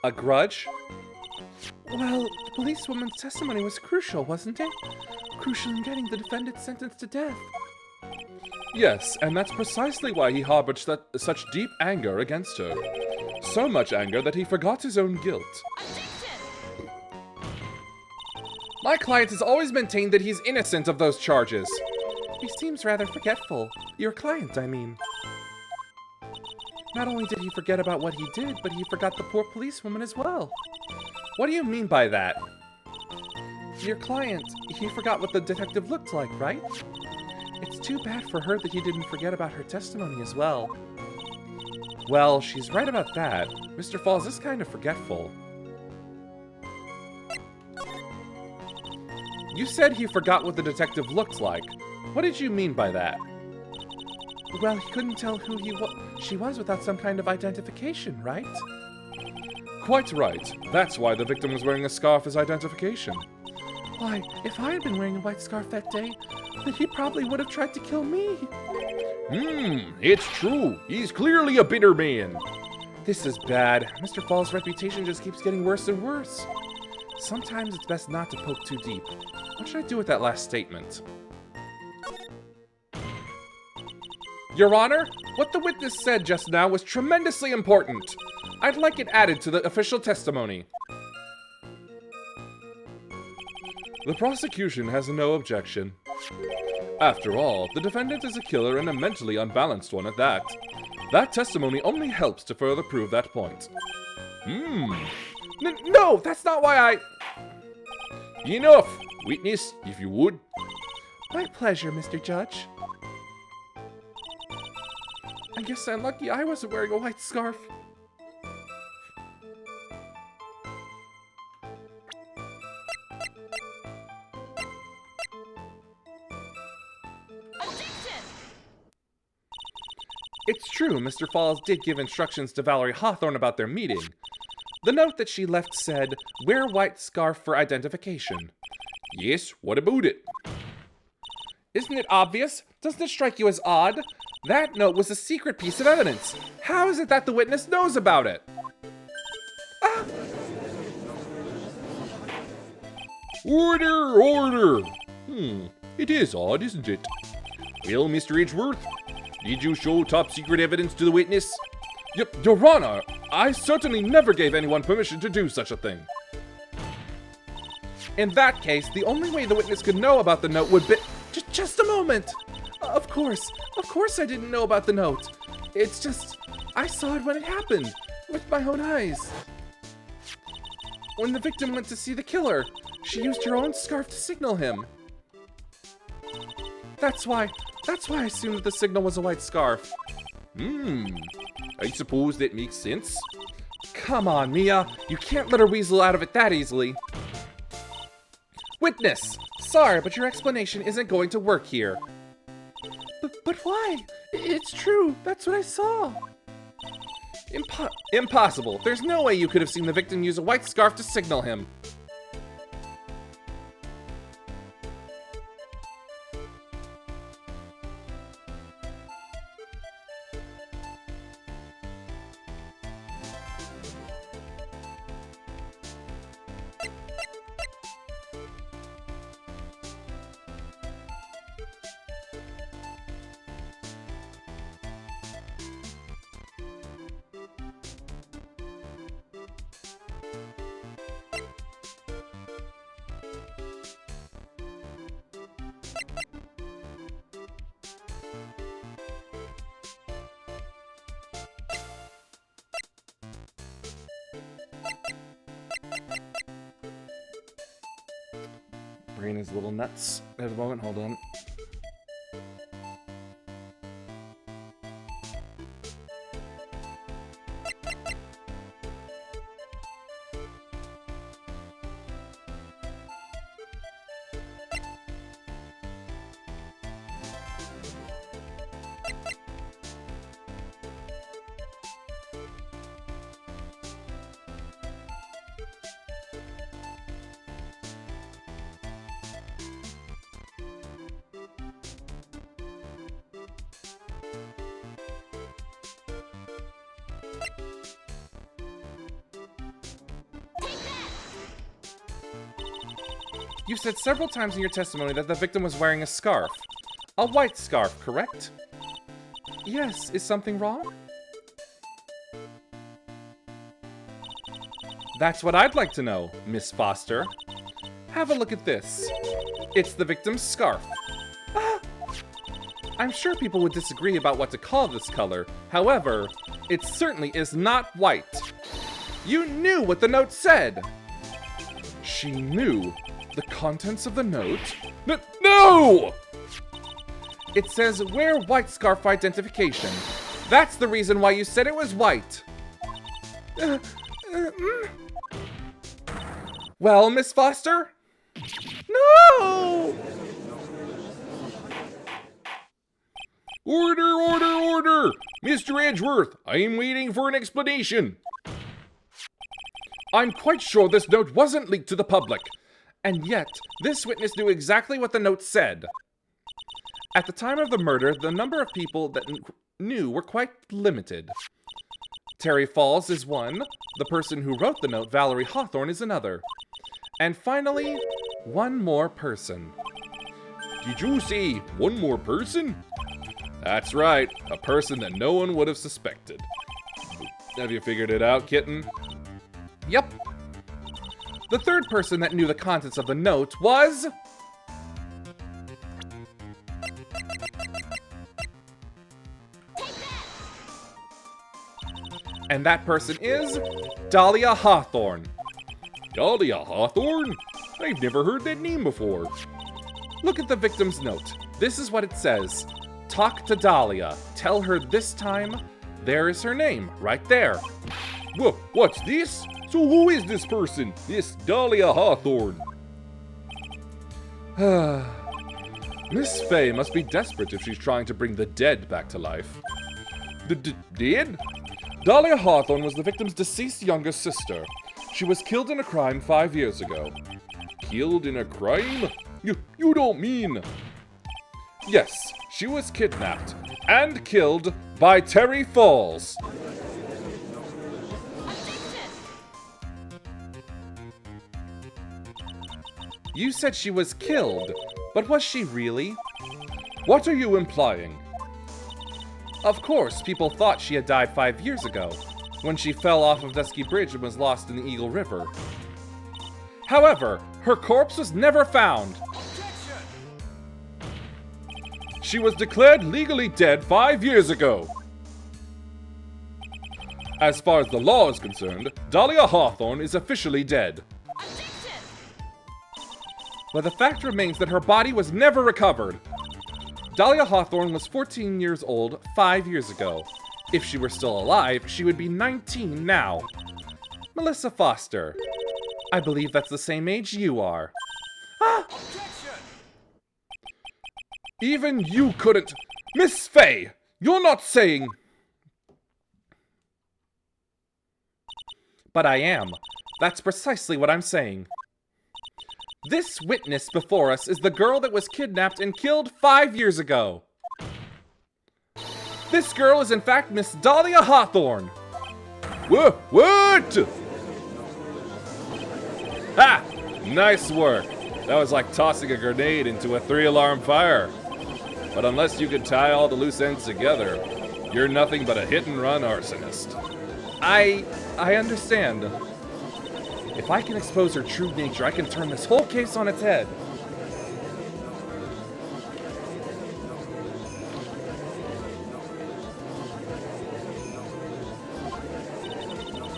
A grudge? Well, the policewoman's testimony was crucial, wasn't it? Crucial in getting the defendant sentenced to death. Yes, and that's precisely why he harbored such deep anger against her. So much anger that he forgot his own guilt. My client has always maintained that he's innocent of those charges. He seems rather forgetful. Your client, I mean. Not only did he forget about what he did, but he forgot the poor policewoman as well. What do you mean by that? Your client, he forgot what the detective looked like, right? It's too bad for her that he didn't forget about her testimony as well. Well, she's right about that. Mr. Falls is kind of forgetful. You said he forgot what the detective looked like. What did you mean by that? Well, he couldn't tell who she was without some kind of identification, right? Quite right. That's why the victim was wearing a scarf as identification. Why, if I had been wearing a white scarf that day, then he probably would have tried to kill me. It's true. He's clearly a bitter man. This is bad. Mr. Falls' reputation just keeps getting worse and worse. Sometimes it's best not to poke too deep. What should I do with that last statement? Your Honor, what the witness said just now was tremendously important. I'd like it added to the official testimony. The prosecution has no objection. After all, the defendant is a killer and a mentally unbalanced one at that. That testimony only helps to further prove that point. No, that's not why I... Enough! Witness, if you would. My pleasure, Mr. Judge. I guess I'm lucky I wasn't wearing a white scarf. It's true, Mr. Falls did give instructions to Valerie Hawthorne about their meeting. The note that she left said, "Wear white scarf for identification." Yes, what about it? Isn't it obvious? Doesn't it strike you as odd? That note was a secret piece of evidence. How is it that the witness knows about it? Order, order! It is odd, isn't it? Well, Mr. Edgeworth, did you show top secret evidence to the witness? Your Honor, I certainly never gave anyone permission to do such a thing. In that case, the only way the witness could know about the note would be... Just a moment! Of course I didn't know about the note. It's just, I saw it when it happened, with my own eyes. When the victim went to see the killer, she used her own scarf to signal him. That's why I assumed that the signal was a white scarf. I suppose that makes sense. Come on, Mia. You can't let her weasel out of it that easily. Witness! Sorry, but your explanation isn't going to work here. But why? It's true. That's what I saw. Impossible. There's no way you could have seen the victim use a white scarf to signal him. Brain is a little nuts at the moment. Hold on. You said several times in your testimony that the victim was wearing a scarf. A white scarf, correct? Yes, is something wrong? That's what I'd like to know, Miss Foster. Have a look at this. It's the victim's scarf. Ah! I'm sure people would disagree about what to call this color. However, it certainly is not white. You knew what the note said. She knew the contents of the note? No! It says, wear white scarf for identification. That's the reason why you said it was white. Well, Miss Foster? No! Order, order, order! Mr. Edgeworth, I'm waiting for an explanation. I'm quite sure this note wasn't leaked to the public. And yet, this witness knew exactly what the note said. At the time of the murder, the number of people that knew were quite limited. Terry Falls is one. The person who wrote the note, Valerie Hawthorne, is another. And finally, one more person. Did you say one more person? That's right, a person that no one would have suspected. Have you figured it out, kitten? Yep. The third person that knew the contents of the note was... And that person is Dahlia Hawthorne. Dahlia Hawthorne? I've never heard that name before. Look at the victim's note. This is what it says. Talk to Dahlia. Tell her this time. There is her name, right there. Whoa, what's this? So who is this person? This Dahlia Hawthorne? Miss Fay must be desperate if she's trying to bring the dead back to life. Dead? Dahlia Hawthorne was the victim's deceased younger sister. She was killed in a crime 5 years ago. Killed in a crime? You don't mean... Yes, she was kidnapped and killed by Terry Falls. You said she was killed, but was she really? What are you implying? Of course, people thought she had died 5 years ago, when she fell off of Dusky Bridge and was lost in the Eagle River. However, her corpse was never found. She was declared legally dead 5 years ago. As far as the law is concerned, Dahlia Hawthorne is officially dead. But the fact remains that her body was never recovered. Dahlia Hawthorne was 14 years old 5 years ago. If she were still alive, she would be 19 now. Melissa Foster, I believe that's the same age you are. Ah! Even you couldn't... Miss Fay, you're not saying... But I am. That's precisely what I'm saying. This witness before us is the girl that was kidnapped and killed 5 years ago. This girl is in fact Miss Dahlia Hawthorne. What? Ha! Nice work. That was like tossing a grenade into a 3-alarm fire. But unless you can tie all the loose ends together, you're nothing but a hit-and-run arsonist. I understand. If I can expose her true nature, I can turn this whole case on its head.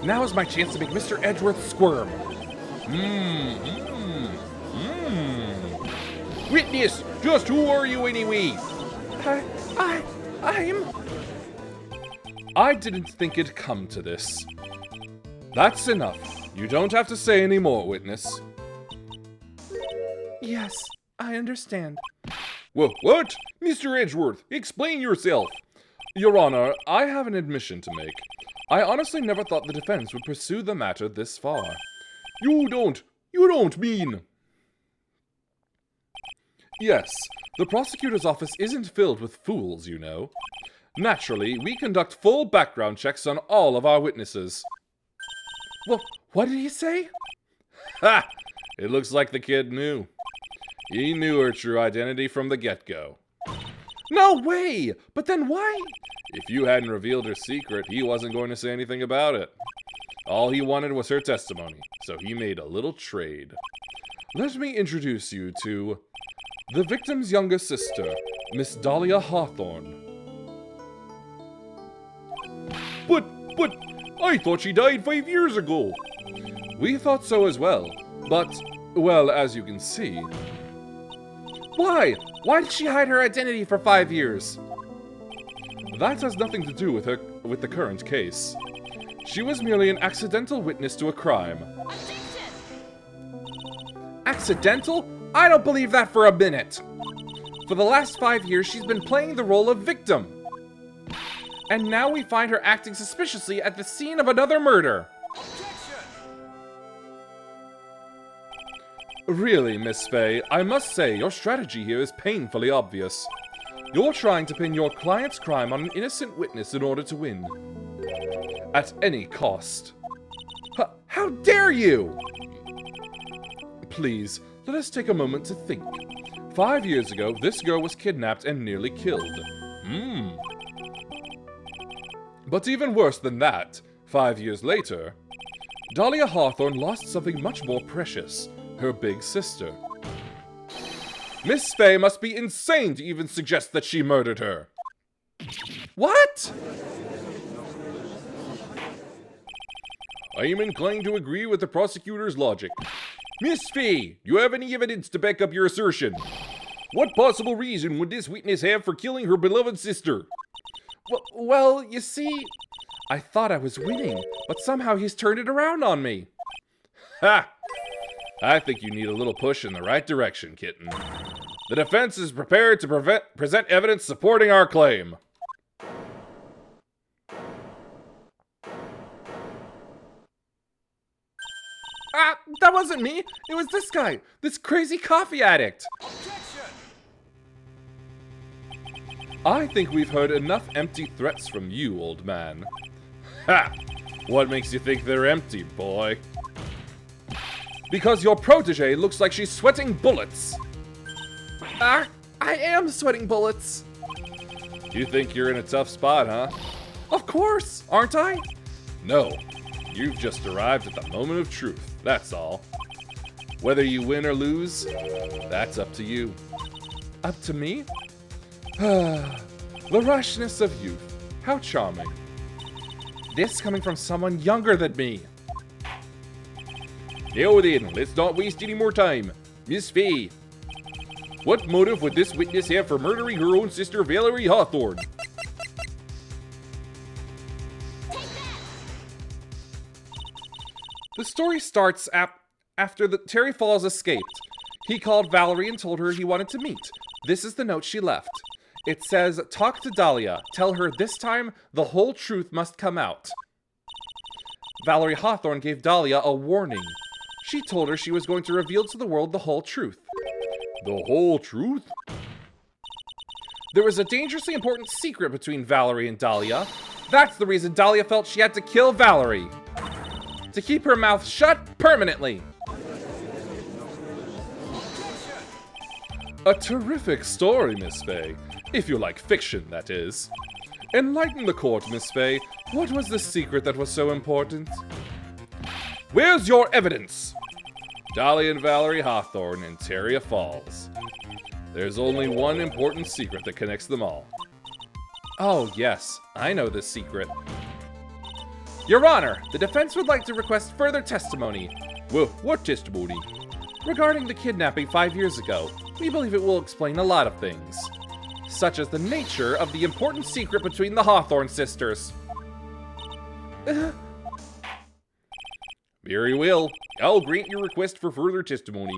Now is my chance to make Mr. Edgeworth squirm. Witness, just who are you anyway? I'm... I didn't think it'd come to this. That's enough. You don't have to say any more, witness. Yes, I understand. What? Mr. Edgeworth, explain yourself. Your Honor, I have an admission to make. I honestly never thought the defense would pursue the matter this far. You don't mean... Yes, the prosecutor's office isn't filled with fools, you know. Naturally, we conduct full background checks on all of our witnesses. Well, what did he say? Ha! It looks like the kid knew. He knew her true identity from the get-go. No way! But then why? If you hadn't revealed her secret, he wasn't going to say anything about it. All he wanted was her testimony, so he made a little trade. Let me introduce you to the victim's younger sister, Miss Dahlia Hawthorne. But, I thought she died 5 years ago. We thought so as well, but, well, as you can see... Why? Why did she hide her identity for 5 years? That has nothing to do with the current case. She was merely an accidental witness to a crime. Accidental? I don't believe that for a minute. For the last 5 years, she's been playing the role of victim. And now we find her acting suspiciously at the scene of another murder. Really, Miss Fay, I must say your strategy here is painfully obvious. You're trying to pin your client's crime on an innocent witness in order to win. At any cost. How dare you! Please, let us take a moment to think. 5 years ago, this girl was kidnapped and nearly killed. But even worse than that, 5 years later, Dahlia Hawthorne lost something much more precious, her big sister. Miss Fay must be insane to even suggest that she murdered her. What? I am inclined to agree with the prosecutor's logic. Miss Fay, do you have any evidence to back up your assertion? What possible reason would this witness have for killing her beloved sister? Well, you see, I thought I was winning, but somehow he's turned it around on me. Ha! I think you need a little push in the right direction, kitten. The defense is prepared to present evidence supporting our claim. That wasn't me. It was this guy, this crazy coffee addict. I think we've heard enough empty threats from you, old man. Ha! What makes you think they're empty, boy? Because your protege looks like she's sweating bullets. I am sweating bullets. You think you're in a tough spot, huh? Of course, aren't I? No. You've just arrived at the moment of truth, that's all. Whether you win or lose, that's up to you. Up to me? The rashness of youth. How charming. This coming from someone younger than me. Now then, let's not waste any more time. Miss Fay, what motive would this witness have for murdering her own sister, Valerie Hawthorne? The story starts after Terry Falls escaped. He called Valerie and told her he wanted to meet. This is the note she left. It says, "Talk to Dahlia. Tell her this time the whole truth must come out." Valerie Hawthorne gave Dahlia a warning. She told her she was going to reveal to the world the whole truth. The whole truth? There was a dangerously important secret between Valerie and Dahlia. That's the reason Dahlia felt she had to kill Valerie. To keep her mouth shut permanently. A terrific story, Miss Fay. If you like fiction, that is. Enlighten the court, Miss Fay. What was the secret that was so important? Where's your evidence? Dahlia and Valerie Hawthorne in Terria Falls. There's only one important secret that connects them all. Oh, yes, I know this secret. Your Honor, the defense would like to request further testimony. What testimony? Regarding the kidnapping 5 years ago, we believe it will explain a lot of things, such as the nature of the important secret between the Hawthorne sisters. Very well. I'll grant your request for further testimony.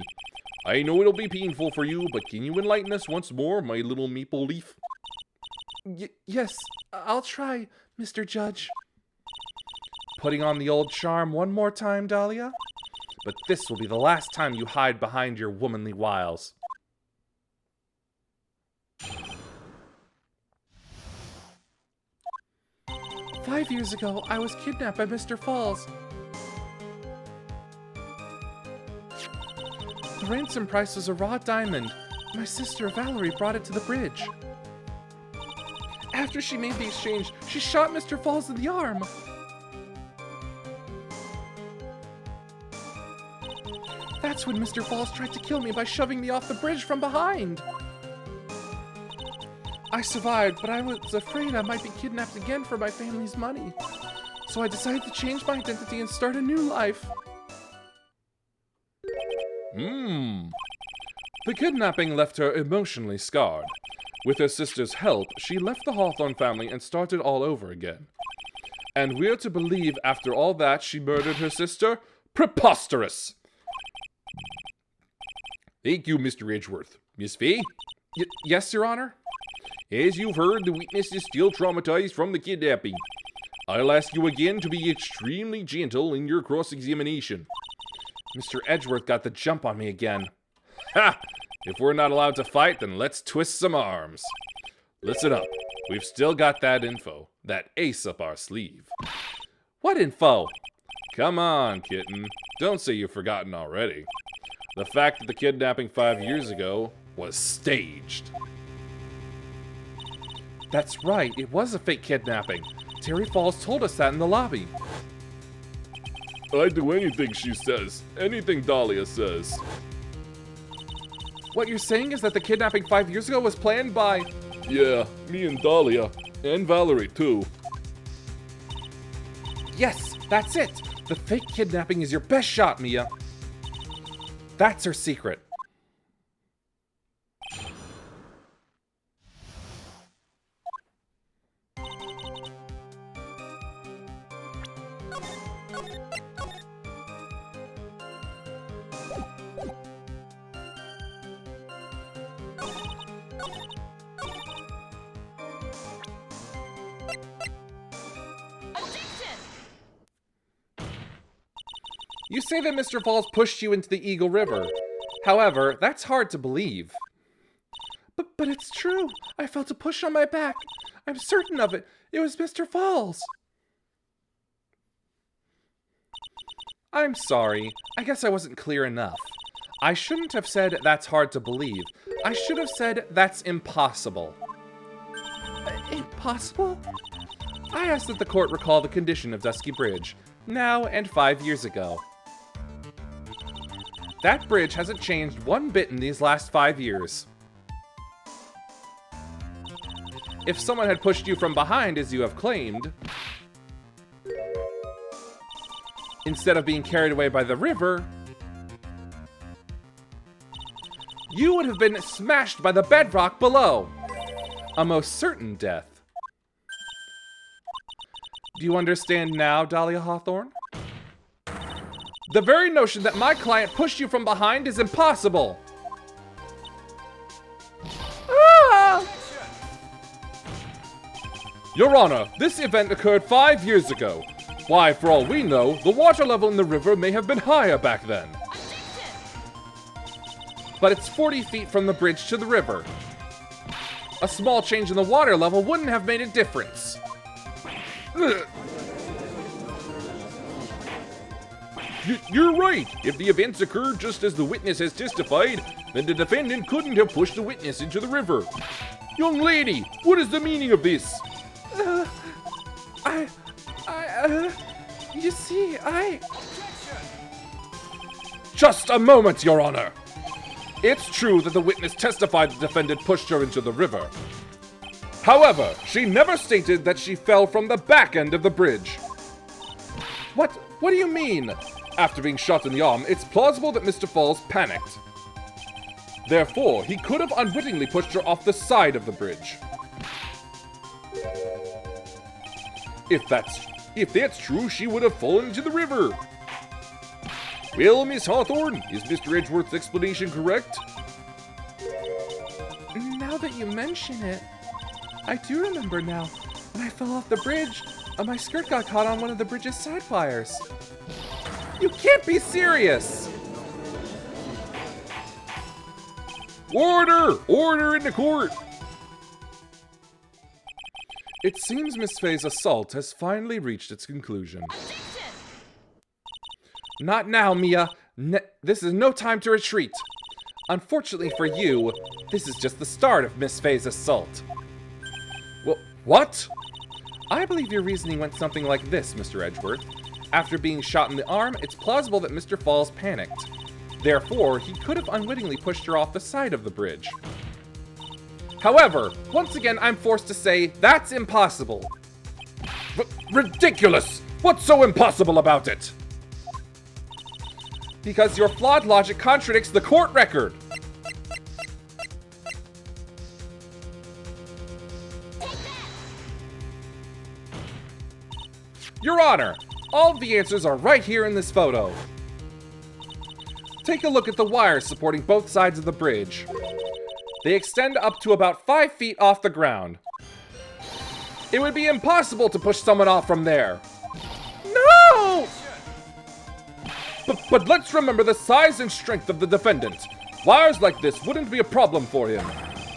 I know it'll be painful for you, but can you enlighten us once more, my little maple leaf? Yes, I'll try, Mr. Judge. Putting on the old charm one more time, Dahlia? But this will be the last time you hide behind your womanly wiles. "5 years ago, I was kidnapped by Mr. Falls. The ransom price was a raw diamond. My sister Valerie brought it to the bridge. After she made the exchange, she shot Mr. Falls in the arm. That's when Mr. Falls tried to kill me by shoving me off the bridge from behind. I survived, but I was afraid I might be kidnapped again for my family's money. So I decided to change my identity and start a new life." The kidnapping left her emotionally scarred. With her sister's help, she left the Hawthorne family and started all over again. And we're to believe after all that she murdered her sister? Preposterous! Thank you, Mr. Edgeworth. Miss Fay? Yes, Your Honor? As you've heard, the witness is still traumatized from the kidnapping. I'll ask you again to be extremely gentle in your cross-examination. Mr. Edgeworth got the jump on me again. Ha! If we're not allowed to fight, then let's twist some arms. Listen up. We've still got that info. That ace up our sleeve. What info? Come on, kitten. Don't say you've forgotten already. The fact that the kidnapping 5 years ago was staged. That's right, it was a fake kidnapping. Terry Falls told us that in the lobby. I'd do anything she says. Anything Dahlia says. What you're saying is that the kidnapping 5 years ago was planned by... Yeah, me and Dahlia. And Valerie, too. Yes, that's it! The fake kidnapping is your best shot, Mia. That's her secret. You say that Mr. Falls pushed you into the Eagle River. However, that's hard to believe. But it's true. I felt a push on my back. I'm certain of it. It was Mr. Falls. I'm sorry. I guess I wasn't clear enough. I shouldn't have said that's hard to believe. I should have said that's impossible. Impossible? I asked that the court recall the condition of Dusky Bridge, now and 5 years ago. That bridge hasn't changed one bit in these last 5 years. If someone had pushed you from behind, as you have claimed, instead of being carried away by the river, you would have been smashed by the bedrock below. A most certain death. Do you understand now, Dahlia Hawthorne? The very notion that my client pushed you from behind is impossible. Ah! Your Honor, this event occurred 5 years ago. Why, for all we know, the water level in the river may have been higher back then. But it's 40 feet from the bridge to the river. A small change in the water level wouldn't have made a difference. You're right. If the events occurred just as the witness has testified, then the defendant couldn't have pushed the witness into the river. Young lady, what is the meaning of this? You see, Just a moment, Your Honor. It's true that the witness testified the defendant pushed her into the river. However, she never stated that she fell from the back end of the bridge. What do you mean? After being shot in the arm, it's plausible that Mr. Falls panicked. Therefore, he could have unwittingly pushed her off the side of the bridge. If that's true, she would have fallen into the river. Well, Miss Hawthorne, is Mr. Edgeworth's explanation correct? now that you mention it, I do remember now. When I fell off the bridge, my skirt got caught on one of the bridge's side wires. You can't be serious! Order! Order in the court! It seems Miss Faye's assault has finally reached its conclusion. Not now, Mia. This is no time to retreat. Unfortunately for you, this is just the start of Miss Faye's assault. What? I believe your reasoning went something like this, Mr. Edgeworth. After being shot in the arm, it's plausible that Mr. Falls panicked. Therefore, he could have unwittingly pushed her off the side of the bridge. However, once again, I'm forced to say that's impossible. Ridiculous! What's so impossible about it? Because your flawed logic contradicts the court record. Your Honor, all of the answers are right here in this photo. Take a look at the wires supporting both sides of the bridge. They extend up to about 5 feet off the ground. It would be impossible to push someone off from there. No! But let's remember the size and strength of the defendant. Wires like this wouldn't be a problem for him.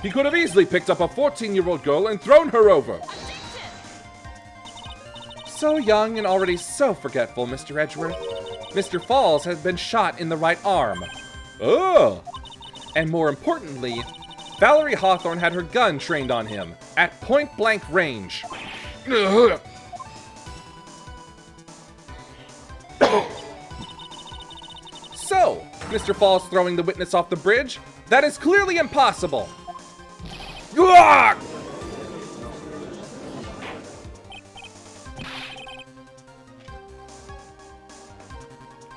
He could have easily picked up a 14-year-old girl and thrown her over. So young and already so forgetful, Mr. Edgeworth. Mr. Falls has been shot in the right arm. Oh! And more importantly, Valerie Hawthorne had her gun trained on him at point-blank range. So, Mr. Falls throwing the witness off the bridge? That is clearly impossible.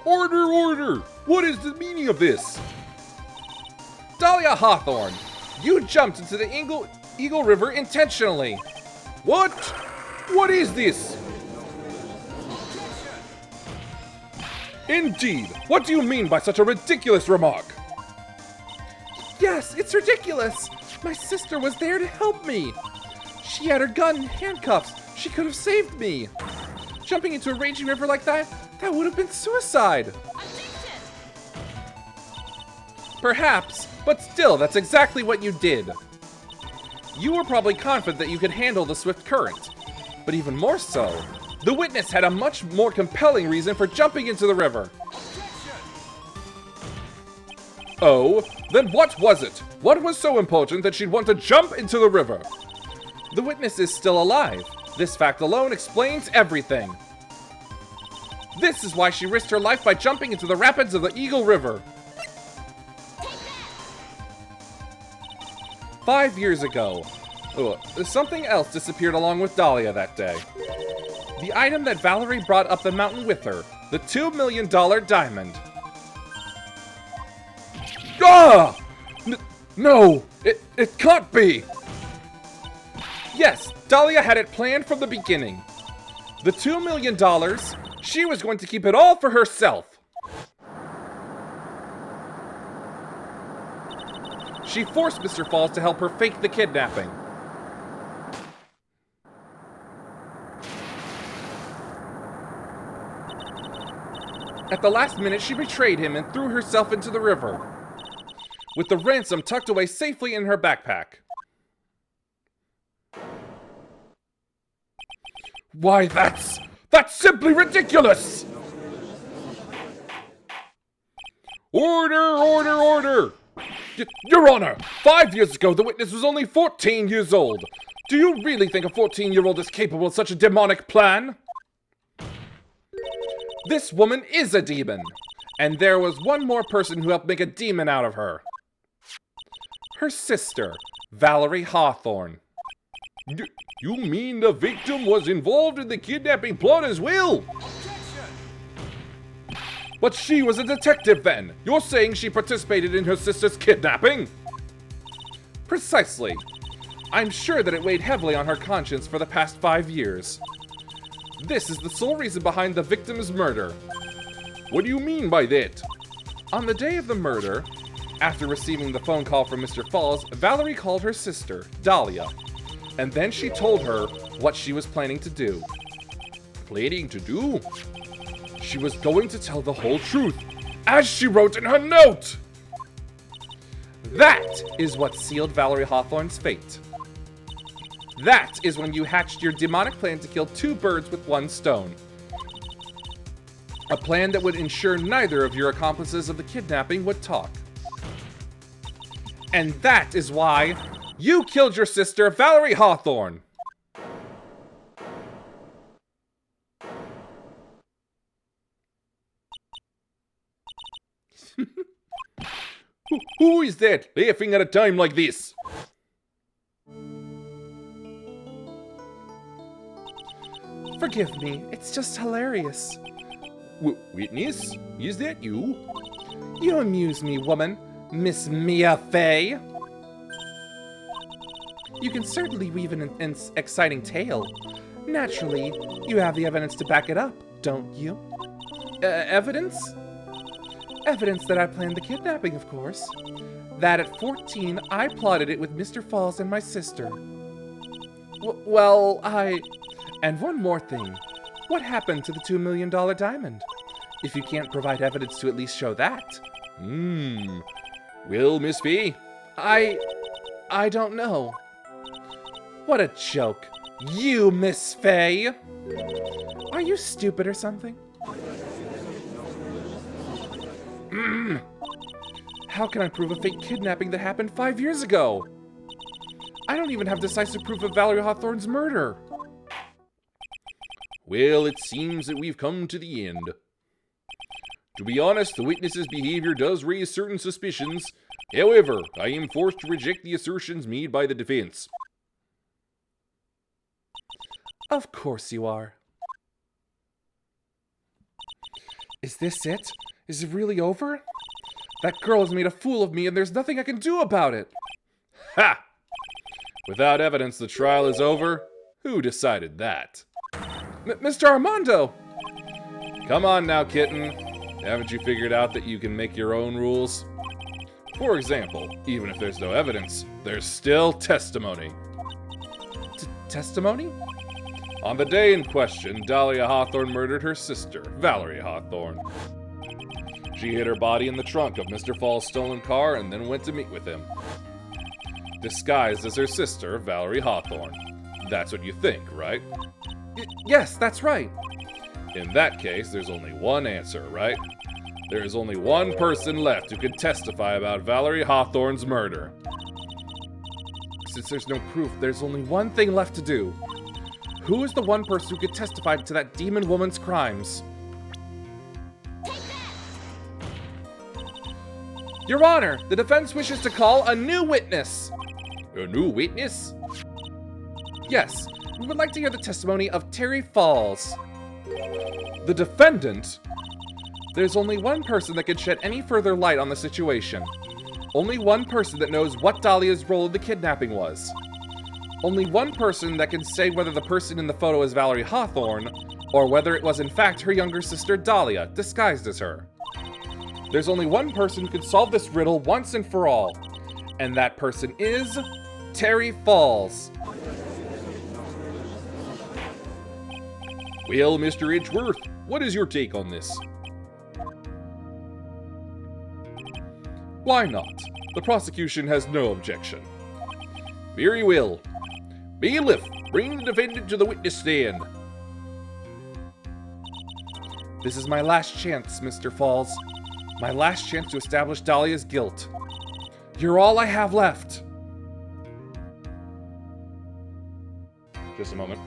Order, order! What is the meaning of this? Dahlia Hawthorne, you jumped into the Eagle River intentionally. What? What is this? Indeed, what do you mean by such a ridiculous remark? Yes, it's ridiculous. My sister was there to help me. She had her gun and handcuffs. She could have saved me. Jumping into a raging river like that would have been suicide. Perhaps, but still, that's exactly what you did. You were probably confident that you could handle the swift current. But even more so, the witness had a much more compelling reason for jumping into the river. Oh, then what was it? What was so important that she'd want to jump into the river? The witness is still alive. This fact alone explains everything. This is why she risked her life by jumping into the rapids of the Eagle River. 5 years ago, something else disappeared along with Dahlia that day. The item that Valerie brought up the mountain with her, the $2 million diamond. Ah! No, it can't be! Yes, Dahlia had it planned from the beginning. The $2 million, she was going to keep it all for herself. She forced Mr. Falls to help her fake the kidnapping. At the last minute, she betrayed him and threw herself into the river, with the ransom tucked away safely in her backpack. Why, that's simply ridiculous! Order, order, order! Your Honor, 5 years ago, the witness was only 14 years old. Do you really think a 14-year-old is capable of such a demonic plan? This woman is a demon, and there was one more person who helped make a demon out of her. Her sister, Valerie Hawthorne. You mean the victim was involved in the kidnapping plot as well? But she was a detective then. You're saying she participated in her sister's kidnapping? Precisely. I'm sure that it weighed heavily on her conscience for the past 5 years. This is the sole reason behind the victim's murder. What do you mean by that? On the day of the murder, after receiving the phone call from Mr. Falls, Valerie called her sister, Dahlia, and then she told her what she was planning to do. Planning to do? She was going to tell the whole truth, as she wrote in her note! That is what sealed Valerie Hawthorne's fate. That is when you hatched your demonic plan to kill 2 birds with 1 stone. A plan that would ensure neither of your accomplices of the kidnapping would talk. And that is why you killed your sister, Valerie Hawthorne. Who is that laughing at a time like this? Forgive me, it's just hilarious. Witness? Is that you? You amuse me, woman. Miss Mia Fey. You can certainly weave an exciting tale. Naturally, you have the evidence to back it up, don't you? Evidence? Evidence that I planned the kidnapping, of course. That at 14, I plotted it with Mr. Falls and my sister. And one more thing. What happened to the $2 million diamond? If you can't provide evidence to at least show that. Well, Miss Fee? I don't know. What a joke. You, Miss Fey! Are you stupid or something? How can I prove a fake kidnapping that happened 5 years ago? I don't even have decisive proof of Valerie Hawthorne's murder. Well, it seems that we've come to the end. To be honest, the witness's behavior does raise certain suspicions. However, I am forced to reject the assertions made by the defense. Of course you are. Is this it? Is it really over? That girl has made a fool of me and there's nothing I can do about it. Ha! Without evidence, the trial is over. Who decided that? Mr. Armando! Come on now, kitten. Haven't you figured out that you can make your own rules? For example, even if there's no evidence, there's still testimony. Testimony? On the day in question, Dahlia Hawthorne murdered her sister, Valerie Hawthorne. She hid her body in the trunk of Mr. Fall's stolen car and then went to meet with him. Disguised as her sister, Valerie Hawthorne. That's what you think, right? Yes, that's right. In that case, there's only one answer, right? There is only one person left who can testify about Valerie Hawthorne's murder. Since there's no proof, there's only one thing left to do. Who is the one person who could testify to that demon woman's crimes? Your Honor, the defense wishes to call a new witness. A new witness? Yes, we would like to hear the testimony of Terry Falls. The defendant? There's only one person that can shed any further light on the situation. Only one person that knows what Dahlia's role in the kidnapping was. Only one person that can say whether the person in the photo is Valerie Hawthorne, or whether it was in fact her younger sister Dahlia, disguised as her. There's only one person who can solve this riddle once and for all, and that person is Terry Falls. Well, Mr. Edgeworth, what is your take on this? Why not? The prosecution has no objection. Very well. Bailiff, bring the defendant to the witness stand. This is my last chance, Mr. Falls. My last chance to establish Dahlia's guilt. You're all I have left. Just a moment.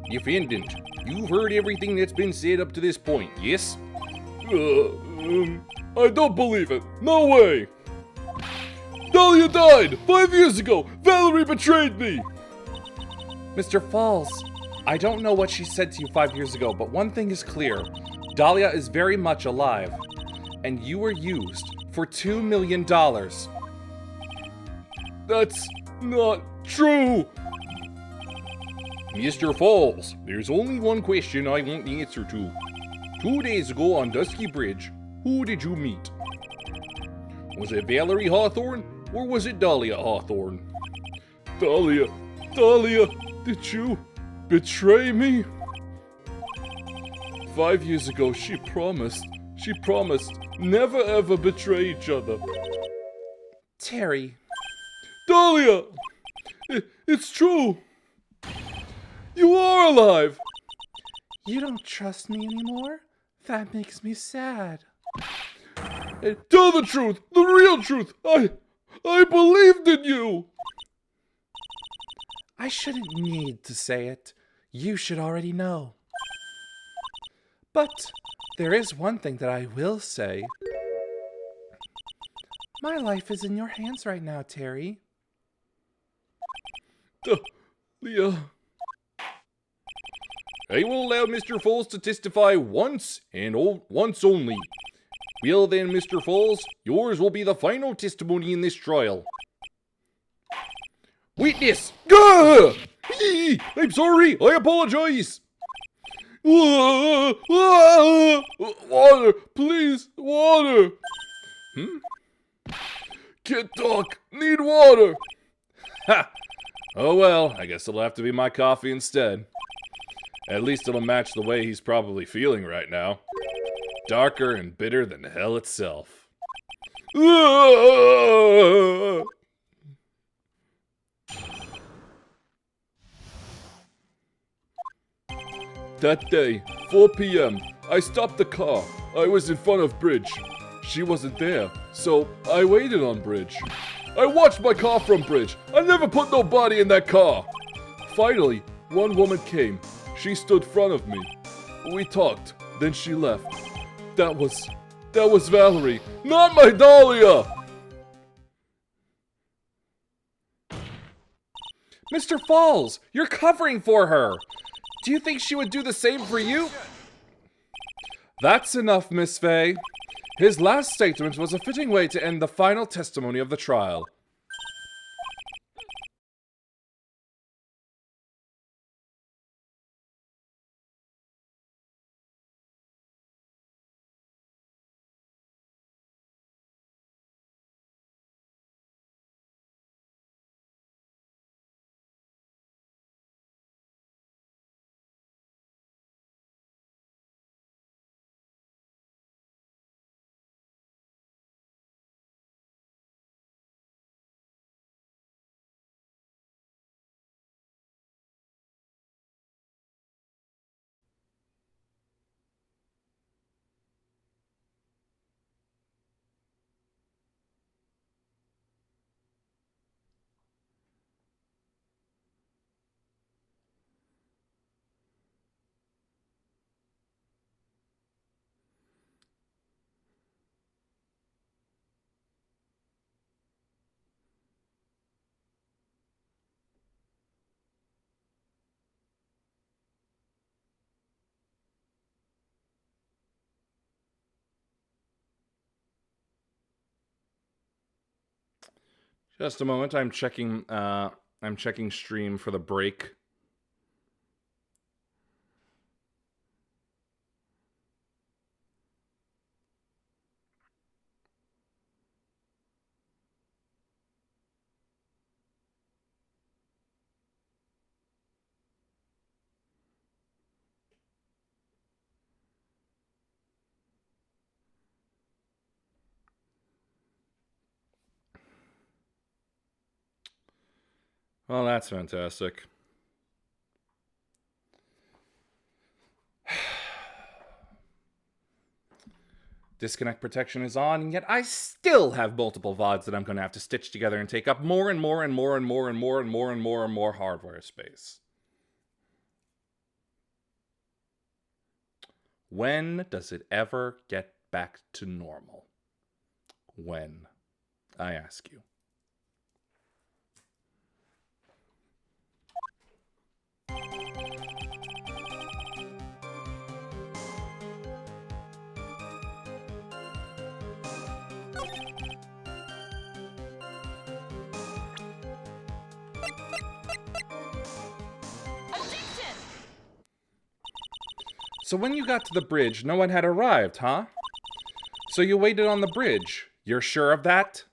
Defendant, you've heard everything that's been said up to this point, yes? I don't believe it. No way. Dahlia died 5 years ago. Valerie betrayed me. Mr. Falls, I don't know what she said to you 5 years ago, but one thing is clear. Dahlia is very much alive, and you were used for $2 million. That's not true. Mr. Falls, there's only one question I want the answer to. 2 days ago on Dusky Bridge, who did you meet? Was it Valerie Hawthorne, or was it Dahlia Hawthorne? Dahlia, did you betray me? 5 years ago, she promised never ever betray each other. Terry. Dahlia! It's true! You are alive! You don't trust me anymore? That makes me sad. Tell the truth! The real truth! I believed in you! I shouldn't need to say it. You should already know. But there is one thing that I will say. My life is in your hands right now, Terry. Dahlia... I will allow Mr. Falls to testify once and once only. Well then, Mr. Falls, yours will be the final testimony in this trial. Witness! Gah! I'm sorry, I apologize. Water! Please, water! Can't talk! Need water! Ha! Oh well, I guess it'll have to be my coffee instead. At least it'll match the way he's probably feeling right now. Darker and bitter than hell itself. That day, 4 p.m., I stopped the car. I was in front of Bridge. She wasn't there, so I waited on Bridge. I watched my car from Bridge. I never put no body in that car. Finally, one woman came. She stood in front of me. We talked, then she left. That was Valerie, not my Dahlia! Mr. Falls, you're covering for her. Do you think she would do the same for you? That's enough, Miss Fay. His last statement was a fitting way to end the final testimony of the trial. Just a moment, I'm checking stream for the break. Well, that's fantastic. Disconnect protection is on, and yet I still have multiple VODs that I'm going to have to stitch together and take up more and more and more and more and more and more and more and more hardware space. When does it ever get back to normal? When? I ask you. So when you got to the bridge, no one had arrived, huh? So you waited on the bridge. You're sure of that?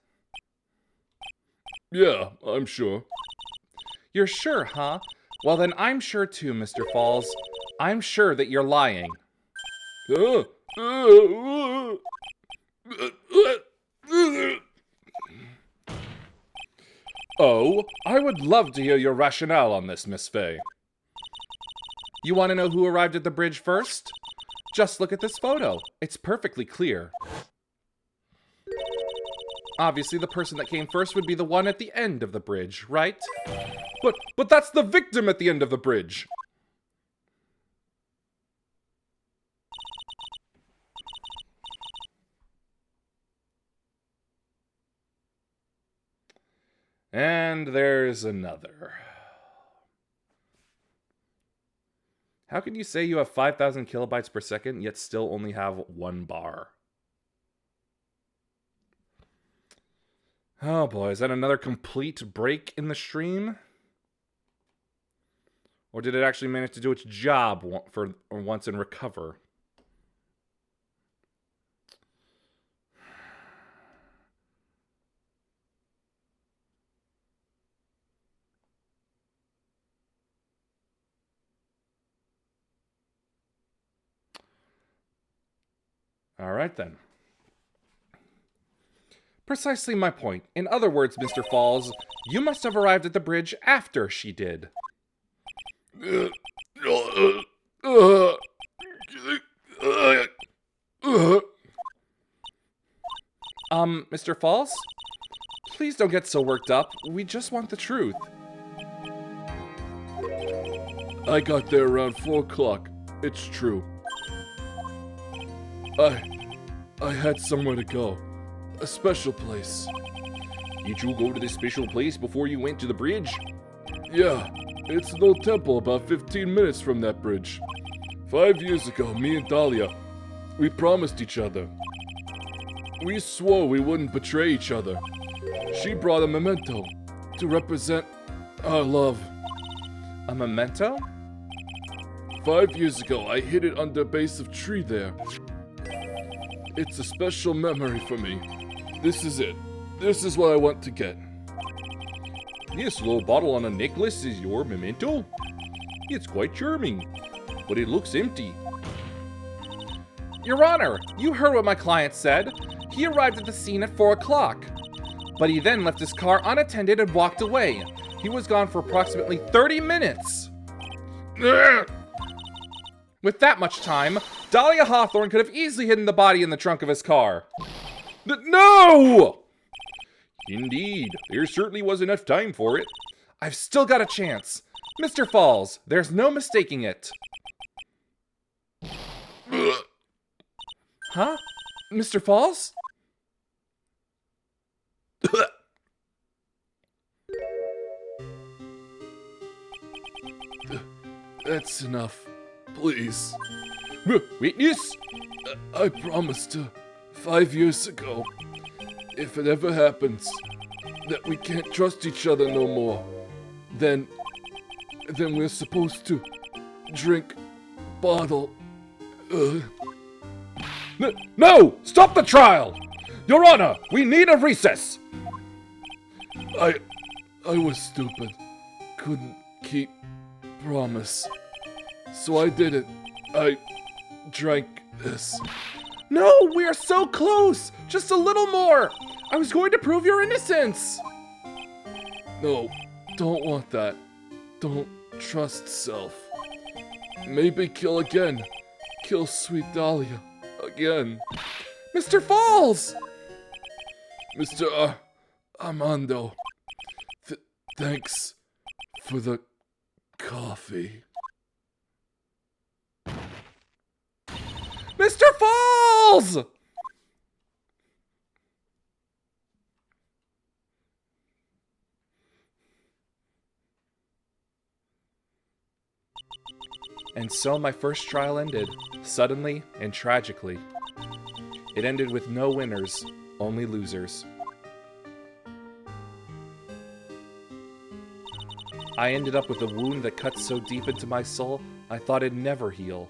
Yeah, I'm sure. You're sure, huh? Well, then I'm sure too, Mr. Falls. I'm sure that you're lying. Oh, I would love to hear your rationale on this, Miss Fay. You want to know who arrived at the bridge first? Just look at this photo. It's perfectly clear. Obviously, the person that came first would be the one at the end of the bridge, right? But that's the victim at the end of the bridge. And there's another. How can you say you have 5,000 kilobytes per second, yet still only have 1 bar? Oh boy, is that another complete break in the stream? Or did it actually manage to do its job for once and recover? All right then. Precisely my point. In other words, Mr. Falls, you must have arrived at the bridge after she did. Mr. Falls? Please don't get so worked up. We just want the truth. I got there around 4 o'clock. It's true. I had somewhere to go. A special place. Did you go to this special place before you went to the bridge? Yeah, it's an old temple about 15 minutes from that bridge. 5 years ago, me and Dahlia, we promised each other. We swore we wouldn't betray each other. She brought a memento to represent our love. A memento? 5 years ago, I hid it under a base of tree there. It's a special memory for me. This is it. This is what I want to get. This little bottle on a necklace is your memento? It's quite charming, but it looks empty. Your Honor, you heard what my client said. He arrived at the scene at 4 o'clock. But he then left his car unattended and walked away. He was gone for approximately 30 minutes. With that much time, Dahlia Hawthorne could have easily hidden the body in the trunk of his car. No! Indeed, there certainly was enough time for it. I've still got a chance. Mr. Falls, there's no mistaking it. Huh? Mr. Falls? That's enough. Please. Witness? I promised her 5 years ago, if it ever happens, that we can't trust each other no more, then we're supposed to drink bottle. No! Stop the trial! Your Honor, we need a recess! I was stupid. Couldn't keep promise. So I did it. I drank this. No, we are so close! Just a little more! I was going to prove your innocence! No, don't want that. Don't trust self. Maybe kill again. Kill sweet Dahlia. Again. Mr. Falls! Mr. Armando. Thanks for the coffee. Mr. Falls! And so my first trial ended, suddenly and tragically. It ended with no winners, only losers. I ended up with a wound that cut so deep into my soul, I thought it'd never heal.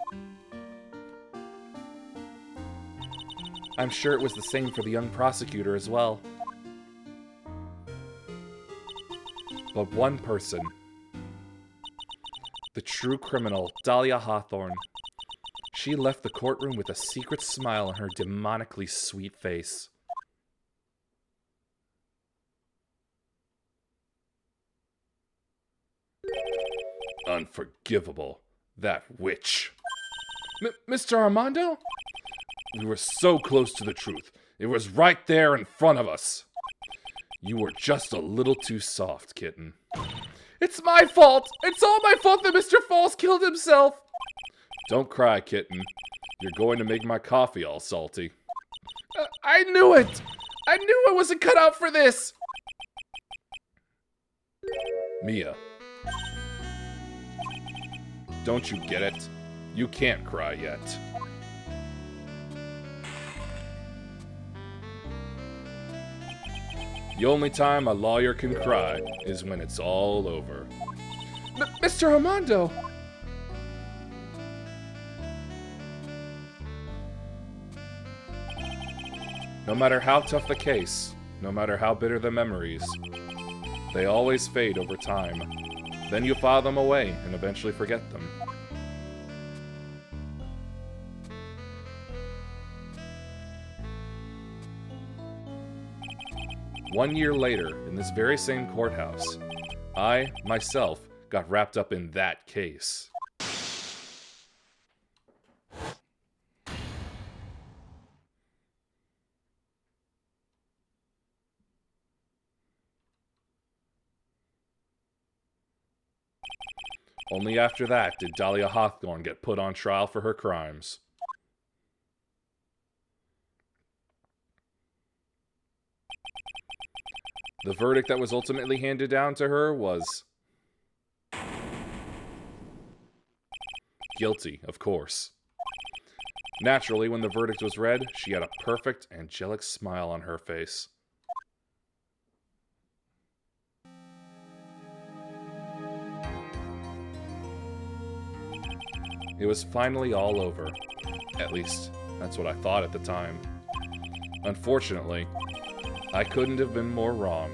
I'm sure it was the same for the young prosecutor as well. But one person, the true criminal, Dahlia Hawthorne, she left the courtroom with a secret smile on her demonically sweet face. Unforgivable. That witch. Mr. Armando? We were so close to the truth. It was right there in front of us. You were just a little too soft, kitten. It's my fault! It's all my fault that Mr. Falls killed himself! Don't cry, kitten. You're going to make my coffee all salty. I knew it! I knew I wasn't cut out for this! Mia. Don't you get it? You can't cry yet. The only time a lawyer can cry is when it's all over. Mr. Armando! No matter how tough the case, no matter how bitter the memories, they always fade over time. Then you file them away and eventually forget them. One year later, in this very same courthouse, I, myself, got wrapped up in that case. Only after that did Dahlia Hawthorne get put on trial for her crimes. The verdict that was ultimately handed down to her was guilty, of course. Naturally, when the verdict was read, she had a perfect, angelic smile on her face. It was finally all over. At least, that's what I thought at the time. Unfortunately, I couldn't have been more wrong.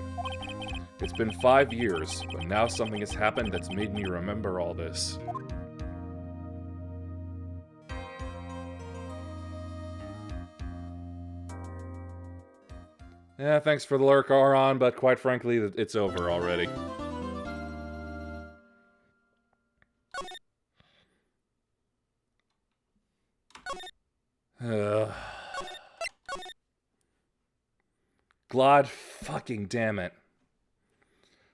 It's been 5 years, but now something has happened that's made me remember all this. Yeah, thanks for the lurk, Aron, but quite frankly, it's over already. God fucking damn it.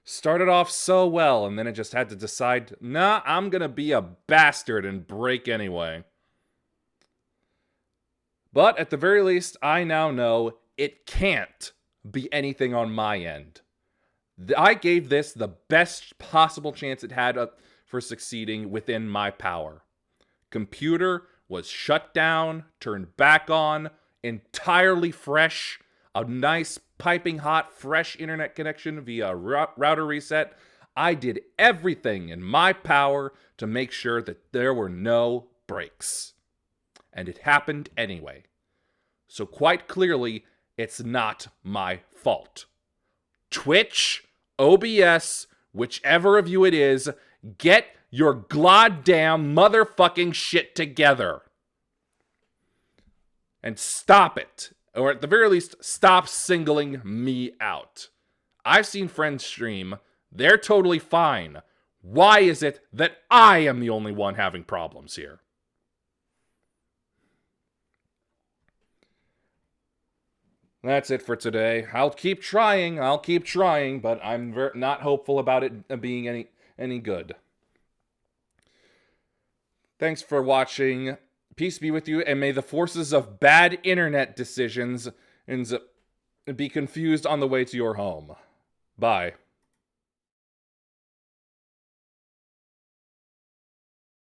Started off so well, and then it just had to decide, nah, I'm gonna be a bastard and break anyway. But at the very least, I now know it can't be anything on my end. I gave this the best possible chance it had for succeeding within my power. Computer was shut down, turned back on, entirely fresh, a nice piping hot fresh internet connection via router reset. I did everything in my power to make sure that there were no breaks. And it happened anyway. So quite clearly, it's not my fault. Twitch, OBS, whichever of you it is, get your goddamn motherfucking shit together. And stop it. Or at the very least, stop singling me out. I've seen friends stream. They're totally fine. Why is it that I am the only one having problems here? That's it for today. I'll keep trying, but I'm not hopeful about it being any good. Thanks for watching. Peace be with you, and may the forces of bad internet decisions be confused on the way to your home. Bye.